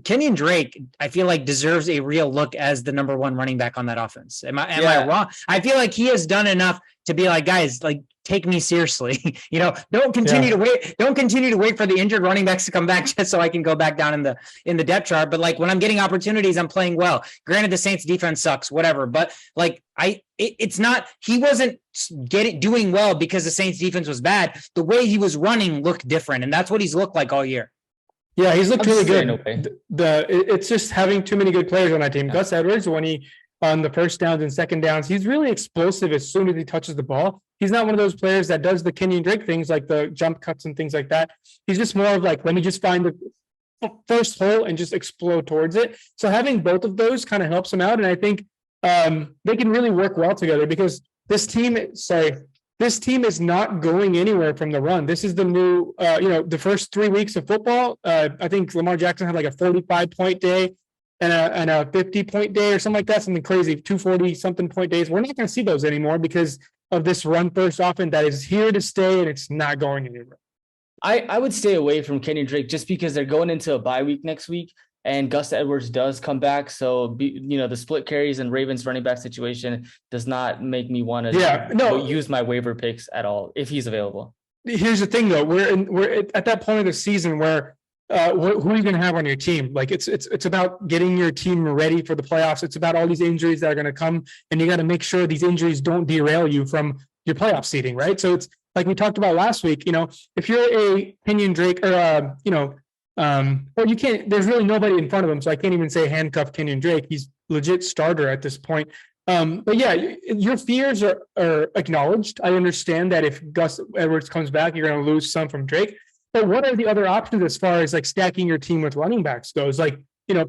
Kenyon Drake, I feel like deserves a real look as the number one running back on that offense. Am I wrong? I feel like he has done enough to be like, guys, like, take me seriously. Don't continue to wait. Don't continue to wait for the injured running backs to come back just so I can go back down in the depth chart. But like when I'm getting opportunities, I'm playing well. Granted, the Saints defense sucks, whatever. But like it's not. He wasn't doing well because the Saints defense was bad. The way he was running looked different, and that's what he's looked like all year. Yeah, he's looked really good. It's just having too many good players on that team. Yeah. Gus Edwards, when he on the first downs and second downs, he's really explosive as soon as he touches the ball. He's not one of those players that does the Kenyon Drake things like the jump cuts and things like that. He's just more of like, let me just find the first hole and just explode towards it. So having both of those kind of helps him out. And I think they can really work well together because this team is not going anywhere from the run. This is the new, the first 3 weeks of football. I think Lamar Jackson had like a 45-point day and a 50-point day or something like that, something crazy, 240-something point days. We're not going to see those anymore because of this run-first offense that is here to stay and it's not going anywhere. I would stay away from Kenyon Drake just because they're going into a bye week next week and Gus Edwards does come back. So, the split carries and Ravens running back situation does not make me want to use my waiver picks at all if he's available. Here's the thing, though. We're at that point of the season where who are you going to have on your team? Like it's about getting your team ready for the playoffs. It's about all these injuries that are going to come, and you got to make sure these injuries don't derail you from your playoff seeding, right? So it's like we talked about last week. If you're a Kenyon Drake or you can't. There's really nobody in front of him, so I can't even say handcuff Kenyon Drake. He's legit starter at this point. But yeah, your fears are acknowledged. I understand that if Gus Edwards comes back, you're going to lose some from Drake. But what are the other options as far as like stacking your team with running backs goes? Like,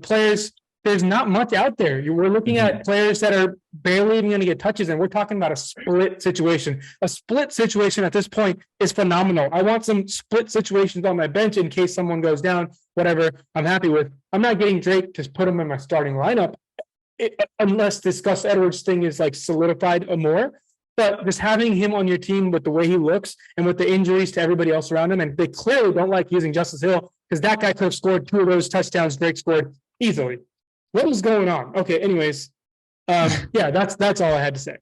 players, there's not much out there. We're looking at players that are barely even going to get touches, and we're talking about a split situation. A split situation at this point is phenomenal. I want some split situations on my bench in case someone goes down, whatever I'm happy with. I'm not getting Drake to put him in my starting lineup unless this Gus Edwards thing is like solidified more. But just having him on your team with the way he looks and with the injuries to everybody else around him, and they clearly don't like using Justice Hill because that guy could have scored 2 of those touchdowns Drake scored easily. What is going on? Okay, anyways, that's all I had to say.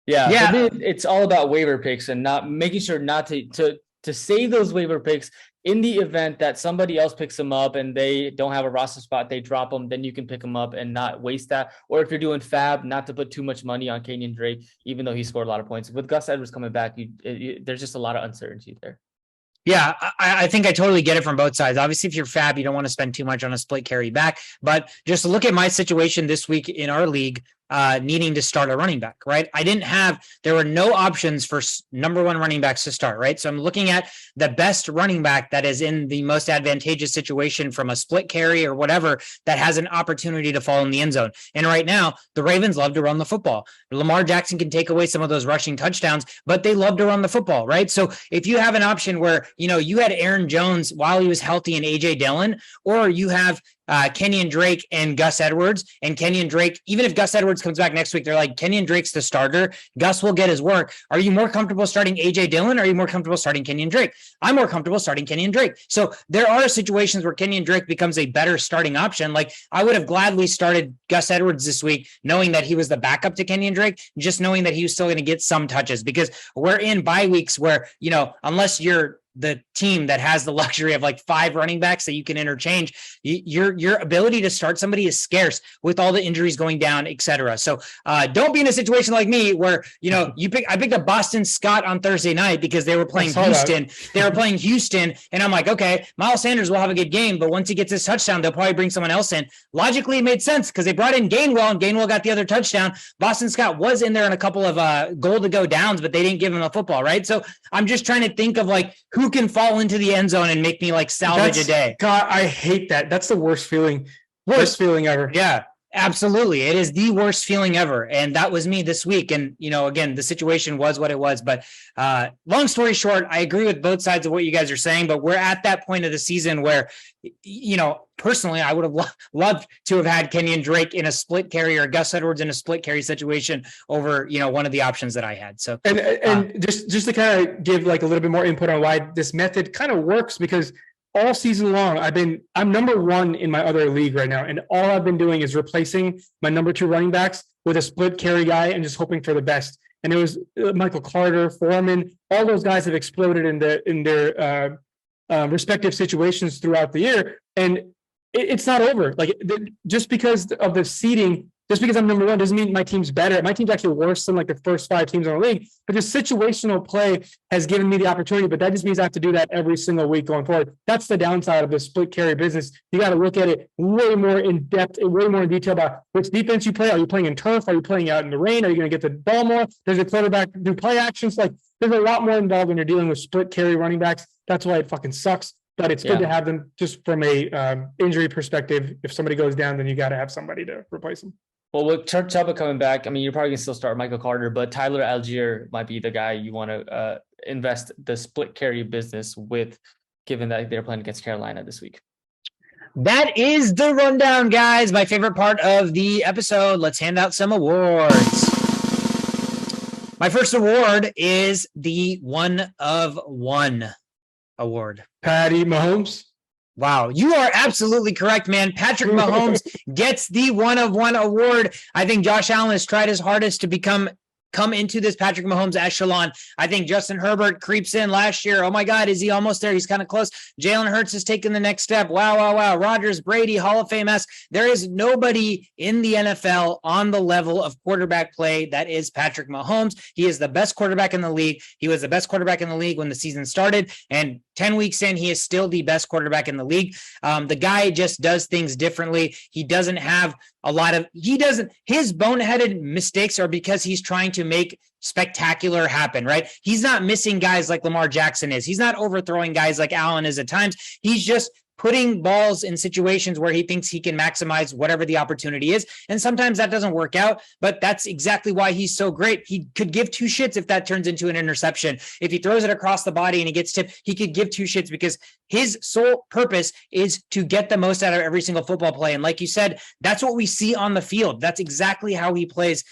Yeah. For me, it's all about waiver picks and not making sure not to save those waiver picks in the event that somebody else picks them up and they don't have a roster spot, they drop them, then you can pick them up and not waste that. Or if you're doing fab, not to put too much money on Kenyon Drake, even though he scored a lot of points. With Gus Edwards coming back, there's just a lot of uncertainty there. Yeah, I think I totally get it from both sides. Obviously, if you're fab, you don't want to spend too much on a split carry back. But just look at my situation this week in our league, needing to start a running back, right? There were no options for number one running backs to start, right? So I'm looking at the best running back that is in the most advantageous situation from a split carry or whatever that has an opportunity to fall in the end zone. And right now, the Ravens love to run the football. Lamar Jackson can take away some of those rushing touchdowns, but they love to run the football, right? So if you have an option where, you had Aaron Jones while he was healthy and AJ Dillon, or you have Kenyon Drake and Gus Edwards, and Kenyon Drake, even if Gus Edwards comes back next week, they're like, Kenyon Drake's the starter. Gus will get his work. Are you more comfortable starting AJ Dillon? Or are you more comfortable starting Kenyon Drake? I'm more comfortable starting Kenyon Drake. So there are situations where Kenyon Drake becomes a better starting option. Like I would have gladly started Gus Edwards this week, knowing that he was the backup to Kenyon Drake, just knowing that he was still going to get some touches, because we're in bye weeks where, unless you're the team that has the luxury of like 5 running backs that you can interchange, your ability to start somebody is scarce with all the injuries going down, etc. So don't be in a situation like me where, I picked up Boston Scott on Thursday night because they were playing Houston. They were playing Houston. And I'm like, okay, Miles Sanders will have a good game, but once he gets his touchdown, they'll probably bring someone else in. Logically, it made sense because they brought in Gainwell and Gainwell got the other touchdown. Boston Scott was in there in a couple of goal to go downs, but they didn't give him the football, right? So I'm just trying to think of like who can fall into the end zone and make me like salvage a day. God, I hate that. That's the worst feeling. Worst feeling ever. Yeah, absolutely. It is the worst feeling ever. And that was me this week. And, again, the situation was what it was. But long story short, I agree with both sides of what you guys are saying. But we're at that point of the season where, personally, I would have loved to have had Kenyon Drake in a split carry or Gus Edwards in a split carry situation over, one of the options that I had. So, and just to kind of give like a little bit more input on why this method kind of works, because all season long, I'm number one in my other league right now. And all I've been doing is replacing my number 2 running backs with a split carry guy and just hoping for the best. And it was Michael Carter, Foreman, all those guys have exploded in their respective situations throughout the year. And it's not over. Like, just because of the seeding, just because I'm number 1 doesn't mean my team's better. My team's actually worse than like the first 5 teams in the league. But just situational play has given me the opportunity. But that just means I have to do that every single week going forward. That's the downside of the split carry business. You got to look at it way more in depth, way more in detail about which defense you play. Are you playing in turf? Are you playing out in the rain? Are you going to get the ball more? Does the quarterback do play actions? Like, there's a lot more involved when you're dealing with split carry running backs. That's why it fucking sucks. But it's good to have them just from a injury perspective. If somebody goes down, then you got to have somebody to replace them. Well, with Chuba coming back, I mean, you're probably going to still start Michael Carter, but Tyler Algier might be the guy you want to invest the split carry business with, given that they're playing against Carolina this week. That is the rundown, guys. My favorite part of the episode. Let's hand out some awards. My first award is the 1 of 1 award. Patty Mahomes. Wow, you are absolutely correct, man. Patrick Mahomes gets the 1 of 1 award. I think Josh Allen has tried his hardest to come into this Patrick Mahomes echelon. I think Justin Herbert creeps in last year. Oh my God, is he almost there? He's kind of close. Jalen Hurts has taken the next step. Wow. Rodgers, Brady, Hall of Fame-esque. There is nobody in the NFL on the level of quarterback play that is Patrick Mahomes. He is the best quarterback in the league. He was the best quarterback in the league when the season started. And 10 weeks in, he is still the best quarterback in the league. The guy just does things differently. He doesn't have his boneheaded mistakes are because he's trying to make spectacular happen, right? He's not missing guys like Lamar Jackson is. He's not overthrowing guys like Allen is at times. He's just putting balls in situations where he thinks he can maximize whatever the opportunity is. And sometimes that doesn't work out, but that's exactly why he's so great. He could give 2 shits if that turns into an interception. If he throws it across the body and he gets tipped, he could give 2 shits because his sole purpose is to get the most out of every single football play. And like you said, that's what we see on the field. That's exactly how he plays.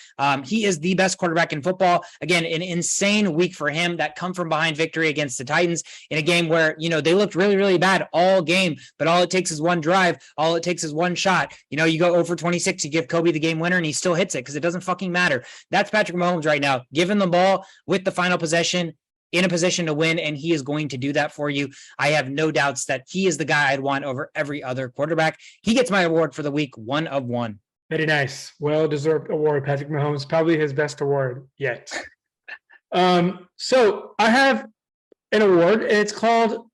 He is the best quarterback in football. Again, an insane week for him. That come from behind victory against the Titans in a game where, they looked really, really bad all game. But all it takes is one drive. All it takes is one shot. You go 0 for 26, you give Kobe the game winner, and he still hits it because it doesn't fucking matter. That's Patrick Mahomes right now. Give him the ball with the final possession in a position to win, and he is going to do that for you. I have no doubts that he is the guy I'd want over every other quarterback. He gets my award for the week, 1 of 1. Very nice. Well-deserved award, Patrick Mahomes. Probably his best award yet. So I have an award, and it's called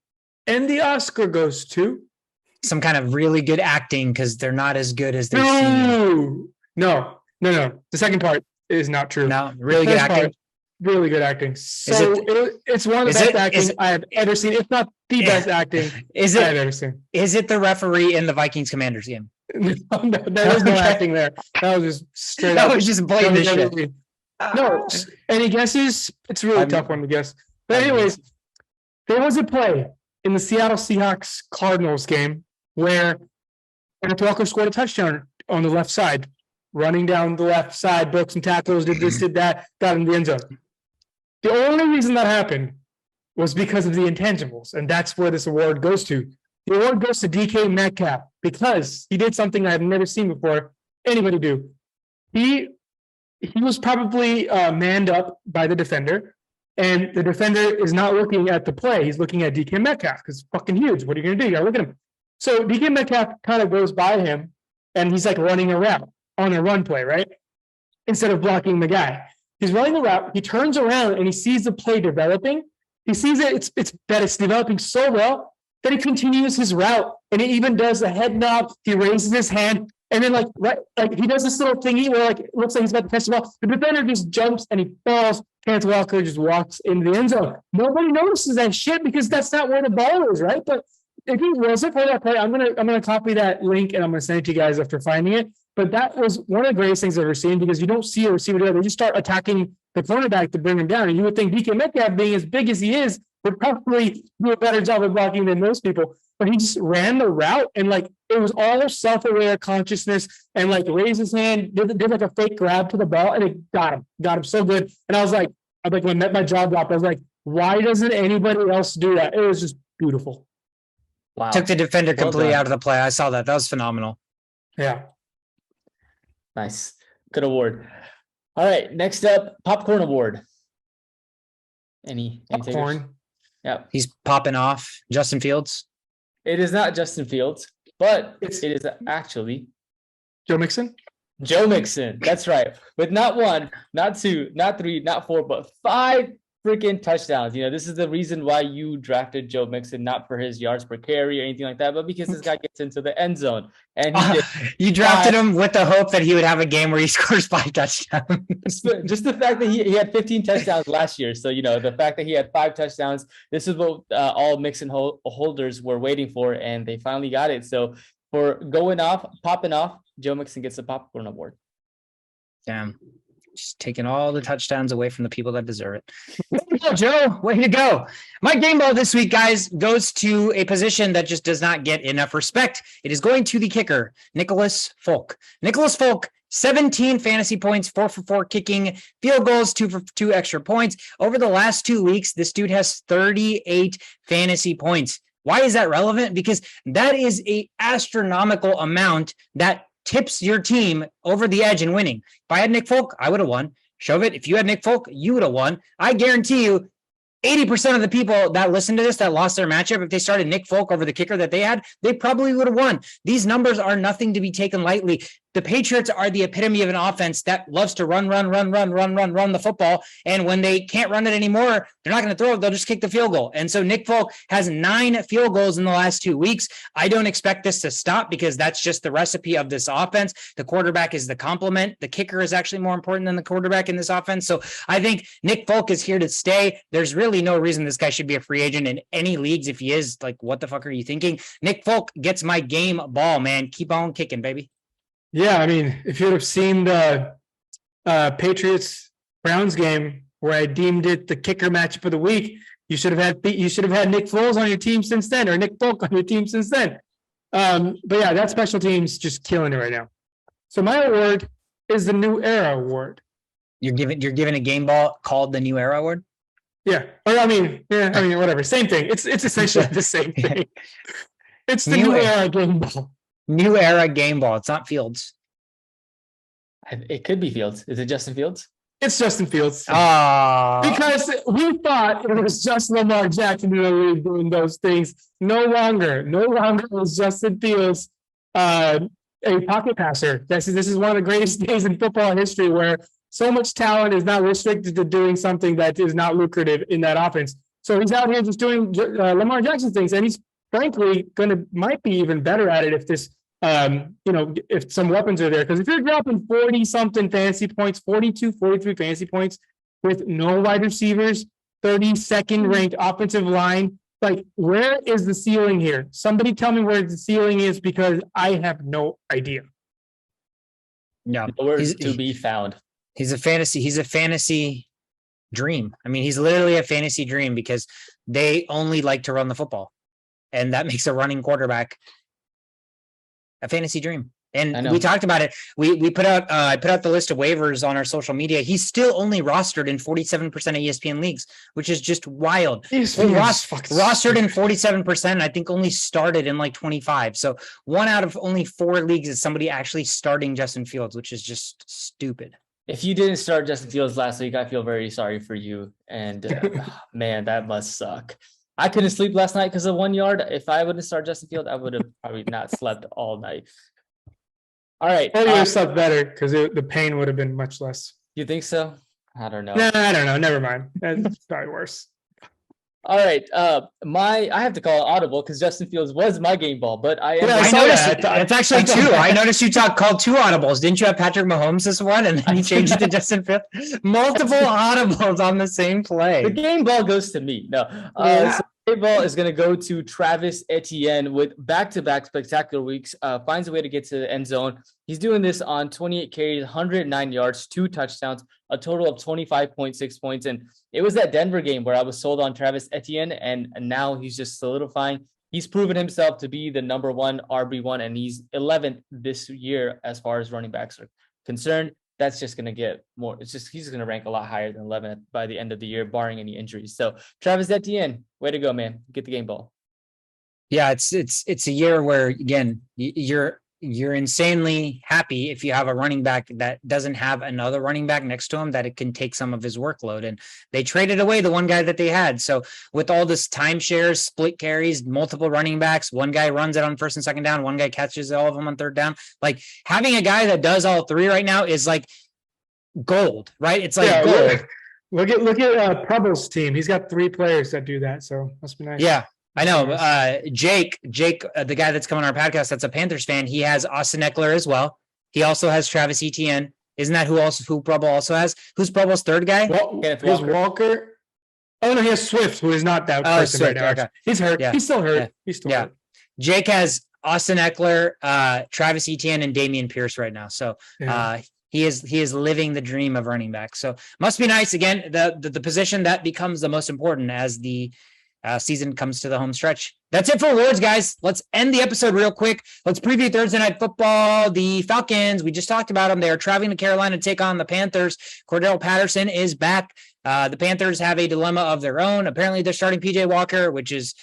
And the Oscar Goes to... Some kind of really good acting because they're not as good as they seem. No. The second part is not true. No, really good acting. Really good acting. So it's one of the best acting I have ever seen. If not the best acting I have ever seen. Is it the referee in the Vikings Commanders game? No, there was no acting there. That was just straight that up. Was just blatant shit. No, any guesses? It's a really tough one to guess. But anyways, there was a play in the Seattle Seahawks Cardinals game where Kenneth Walker scored a touchdown on the left side, running down the left side, broke some tackles, did this, did that, got in the end zone. The only reason that happened was because of the intangibles, and that's where this award goes to. The award goes to DK Metcalf because he did something I've never seen before anybody do. He was probably manned up by the defender, and the defender is not looking at the play. He's looking at DK Metcalf because it's fucking huge. What are you going to do? You got to look at him. So DK Metcalf kind of goes by him, and he's like running a route on a run play, right? Instead of blocking the guy. He's running a route. He turns around, and he sees the play developing. He sees it. It's developing so well that he continues his route, and he even does a head nod. He raises his hand, and then like he does this little thingy where like it looks like he's about to catch the ball. The defender just jumps and he falls. Kenneth Walker just walks into the end zone. Nobody notices that shit because that's not where the ball is, right? But if he wasn't for that play, I'm gonna copy that link and I'm gonna send it to you guys after finding it. But that was one of the greatest things I've ever seen because you don't see a receiver do that. They just start attacking the cornerback to bring him down. And you would think DK Metcalf, being as big as he is, would probably do a better job of blocking than most people. But he just ran the route and like it was all self-aware consciousness and like raised his hand, did like a fake grab to the ball, and it got him so good. And I was like when my jaw dropped, I was like, why doesn't anybody else do that? It was just beautiful. Wow. Took the defender Well completely done. out of the play. I saw that. That was phenomenal. Yeah. Nice. Good award. All right. Next up, popcorn award. Any takers? Popcorn. Yeah. He's popping off. Justin Fields. It is not Justin Fields, but It's- it is actually Joe Mixon. Joe Mixon. That's right. With not one, not two, not three, not four, but 5 freaking touchdowns. You know, this is the reason why you drafted Joe Mixon, not for his yards per carry or anything like that, but because this guy gets into the end zone. And he did. You drafted him with the hope that he would have a game where he scores 5 touchdowns. Just the fact that he had 15 touchdowns last year. So, you know, the fact that he had 5 touchdowns, this is what all Mixon holders were waiting for, and they finally got it. So for going off, popping off, Joe Mixon gets the popcorn award. Damn. Just taking all the touchdowns away from the people that deserve it. Way to go, Joe. Way to go. My game ball this week, guys, goes to a position that just does not get enough respect. It is going to the kicker, Nicholas Folk. Nicholas Folk, 17 fantasy points, 4 for 4 kicking, field goals, 2 for 2 extra points. Over the last 2 weeks, this dude has 38 fantasy points. Why is that relevant? Because that is an astronomical amount that tips your team over the edge in winning. If I had Nick Folk, I would have won. Shovit, if you had Nick Folk, you would have won. I guarantee you 80% of the people that listen to this that lost their matchup, if they started Nick Folk over the kicker that they had, they probably would have won. These numbers are nothing to be taken lightly. The Patriots are the epitome of an offense that loves to run the football. And when they can't run it anymore, they're not going to throw it. They'll just kick the field goal. And so Nick Folk has 9 field goals in the last 2 weeks. I don't expect this to stop because that's just the recipe of this offense. The quarterback is the complement. The kicker is actually more important than the quarterback in this offense. So I think Nick Folk is here to stay. There's really no reason this guy should be a free agent in any leagues. If he is, like, what the fuck are you thinking? Nick Folk gets my game ball, man. Keep on kicking, baby. Yeah, I mean, if you'd have seen the Patriots Browns game where I deemed it the kicker matchup of the week, you should have had Nick Foles on your team since then, or Nick Folk on your team since then. But yeah, that special team's just killing it right now. So my award is the New Era Award. You're giving a game ball called the New Era Award? Yeah. Or whatever. Same thing. It's essentially the same thing. It's the New Era game ball. New Era game ball. It's not Fields. It could be Fields. Is it Justin Fields? It's Justin Fields. Because we thought it was just Lamar Jackson in the league doing those things. No longer is Justin Fields a pocket passer. This is one of the greatest days in football history where so much talent is not restricted to doing something that is not lucrative in that offense. So he's out here just doing Lamar Jackson things, and he's frankly might be even better at it if this if some weapons are there. Because if you're dropping 40-something fantasy points, 42, 43 fantasy points with no wide receivers, 32nd ranked offensive line, like, where is the ceiling here? Somebody tell me where the ceiling is, because I have no idea. Yeah, nowhere to be found. He's a fantasy dream. I mean, he's literally a fantasy dream because they only like to run the football. And that makes a running quarterback a fantasy dream. And we talked about it. We put out I put out the list of waivers on our social media. He's still only rostered in 47% of ESPN leagues, which is just wild. Rostered in 47%, I think only started in like 25. So 1 out of only 4 leagues is somebody actually starting Justin Fields, which is just stupid. If you didn't start Justin Fields last week, I feel very sorry for you. And man, that must suck. I couldn't sleep last night because of 1 yard. If I wouldn't start Justin Fields, I would have probably not slept all night. All right. Probably would have slept better because the pain would have been much less. You think so? I don't know. No, I don't know. Never mind. That's probably worse. All right. I have to call it audible because Justin Fields was my game ball, but I noticed it. It's actually 2. I noticed you called 2 audibles. Didn't you have Patrick Mahomes this one, and then you changed it to Justin Fields? Multiple audibles on the same play. The game ball goes to me. No. So the game ball is going to go to Travis Etienne with back-to-back spectacular weeks. Finds a way to get to the end zone. He's doing this on 28 carries, 109 yards, 2 touchdowns, a total of 25.6 points. And it was that Denver game where I was sold on Travis Etienne, and now he's just solidifying. He's proven himself to be the number 1 RB1, and he's 11th this year as far as running backs are concerned. That's just going to get more. It's just he's going to rank a lot higher than 11th by the end of the year, barring any injuries. So Travis Etienne, way to go, man. Get the game ball. Yeah, it's a year where again you're insanely happy if you have a running back that doesn't have another running back next to him that it can take some of his workload. And they traded away the one guy that they had. So with all this timeshares, split carries, multiple running backs, one guy runs it on first and second down, one guy catches all of them on third down. Like having a guy that does all three right now is like gold, right? It's like gold. Look at Prebble's team. He's got 3 players that do that. So must be nice. Yeah. I know. Jake, the guy that's coming on our podcast, that's a Panthers fan. He has Austin Eckler as well. He also has Travis Etienne. Isn't that who Preble also has? Who's Preble's third guy? Here's Walker. Oh no, he has Swift, who is not that person Swift, right now. Okay. He's hurt. Yeah. He's still hurt. Yeah. He's still hurt. Jake has Austin Eckler, Travis Etienne, and Dameon Pierce right now. So he is living the dream of running back. So must be nice. Again, the position that becomes the most important as the season comes to the home stretch. That's it for awards, guys. Let's end the episode real quick. Let's preview Thursday Night Football. The Falcons, we just talked about them. They are traveling to Carolina to take on the Panthers. Cordell Patterson is back. The Panthers have a dilemma of their own. Apparently, they're starting PJ Walker, which is,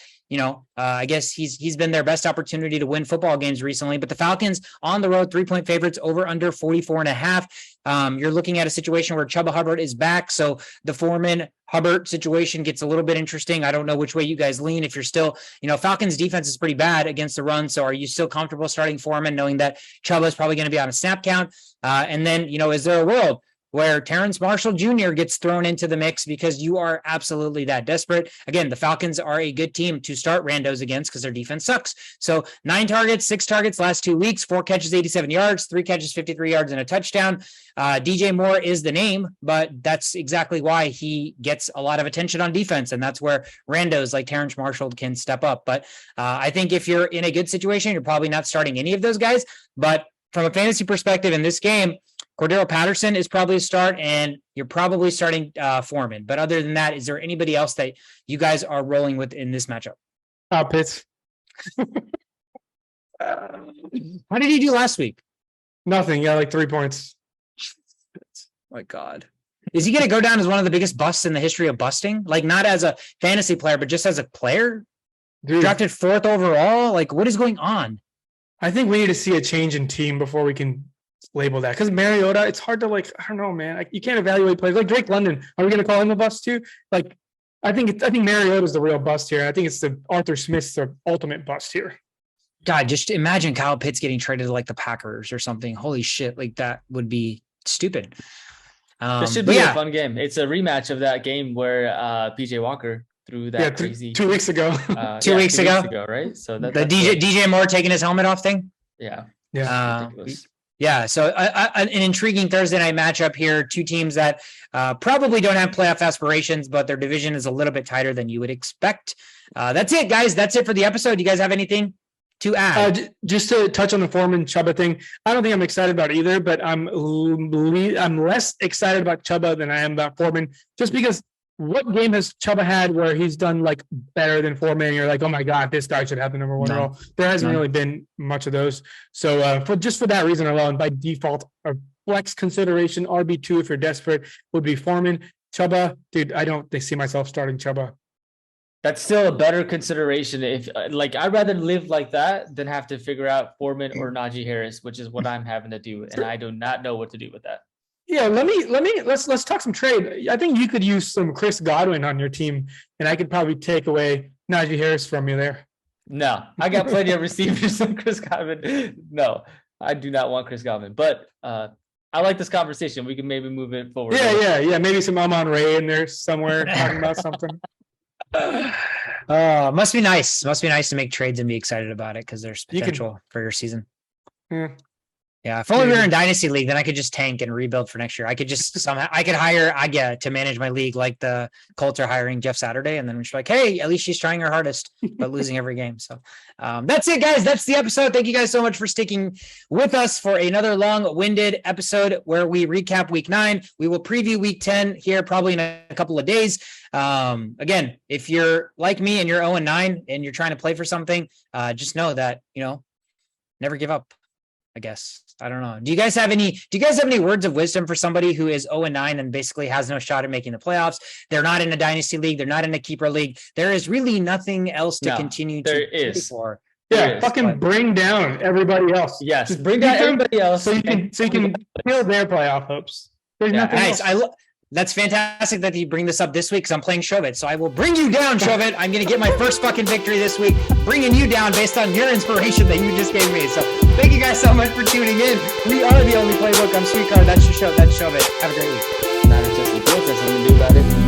I guess he's been their best opportunity to win football games recently. But the Falcons on the road, 3-point favorites, over under 44.5. You're looking at a situation where Chuba Hubbard is back. So the Foreman Hubbard situation gets a little bit interesting. I don't know which way you guys lean. If you're still, Falcons defense is pretty bad against the run. So are you still comfortable starting Foreman, knowing that Chuba is probably going to be on a snap count? And then, is there a world where Terrence Marshall Jr. gets thrown into the mix because you are absolutely that desperate? Again, the Falcons are a good team to start randos against because their defense sucks. So 9 targets, 6 targets last 2 weeks, 4 catches, 87 yards, 3 catches, 53 yards, and a touchdown. DJ Moore is the name, but that's exactly why he gets a lot of attention on defense. And that's where randos like Terrence Marshall can step up. But I think if you're in a good situation, you're probably not starting any of those guys. But from a fantasy perspective in this game, Cordero Patterson is probably a start, and you're probably starting Foreman. But other than that, is there anybody else that you guys are rolling with in this matchup? Pitts. How did he do last week? Nothing. Yeah, like 3 points. My God. Is he going to go down as one of the biggest busts in the history of busting? Like not as a fantasy player, but just as a player? Dude. Drafted 4th overall? Like what is going on? I think we need to see a change in team before we can label that, because Mariota, it's hard to I don't know, man. You can't evaluate players like Drake London. Are we going to call him a bust too? I think Mariota's the real bust here. I think it's the Arthur Smith's the ultimate bust here. God, just imagine Kyle Pitts getting traded to the Packers or something. Holy shit, that would be stupid. This should be a fun game. It's a rematch of that game where PJ Walker threw that crazy 2 weeks ago. 2 weeks ago, right? So the DJ Moore taking his helmet off thing. Yeah. Yeah, so an intriguing Thursday night matchup here. 2 teams that probably don't have playoff aspirations, but their division is a little bit tighter than you would expect. That's it, guys. That's it for the episode. You guys have anything to add? Just to touch on the Foreman Chuba thing, I don't think I'm excited about either, but I'm less excited about Chuba than I am about Foreman, just because what game has Chuba had where he's done better than Foreman? And you're like, oh my God, this guy should have the number 1 role. There hasn't really been much of those. So for that reason alone, by default, a flex consideration, RB2 if you're desperate, would be Foreman. Chuba, dude, I don't see myself starting Chuba. That's still a better consideration. If I'd rather live like that than have to figure out Foreman or Najee Harris, which is what I'm having to do, and I do not know what to do with that. Yeah, let's talk some trade. I think you could use some Chris Godwin on your team, and I could probably take away Najee Harris from you there. No, I got plenty of receivers on Chris Godwin. No, I do not want Chris Godwin, but I like this conversation. We can maybe move it forward. Yeah. Maybe some Amon-Ra in there somewhere talking about something. Must be nice. Must be nice to make trades and be excited about it because there's potential for your season. Yeah, if only we were in Dynasty League, then I could just tank and rebuild for next year. I could just I could hire Aga to manage my league like the Colts are hiring Jeff Saturday. And then we're just like, hey, at least she's trying her hardest, but losing every game. So that's it, guys. That's the episode. Thank you guys so much for sticking with us for another long-winded episode where we recap week 9. We will preview week 10 here probably in a couple of days. Again, if you're like me and you're 0-9 and you're trying to play for something, just know that, never give up. I guess. I don't know. Do you guys have any words of wisdom for somebody who is 0-9 and basically has no shot at making the playoffs? They're not in a dynasty league. They're not in a keeper league. There is really nothing else to continue to play for. Yeah, fucking bring down everybody else. Yes, just bring down everybody else so you can kill their playoff hopes. There's nothing nice. else. That's fantastic that you bring this up this week because I'm playing Shove It. So I will bring you down, Shove It. I'm going to get my first fucking victory this week, bringing you down based on your inspiration that you just gave me. So thank you guys so much for tuning in. We are the only playbook. I'm Sweet Card. That's your show. That's Shove It. Have a great week. Not just the Bills. That's something to do about it.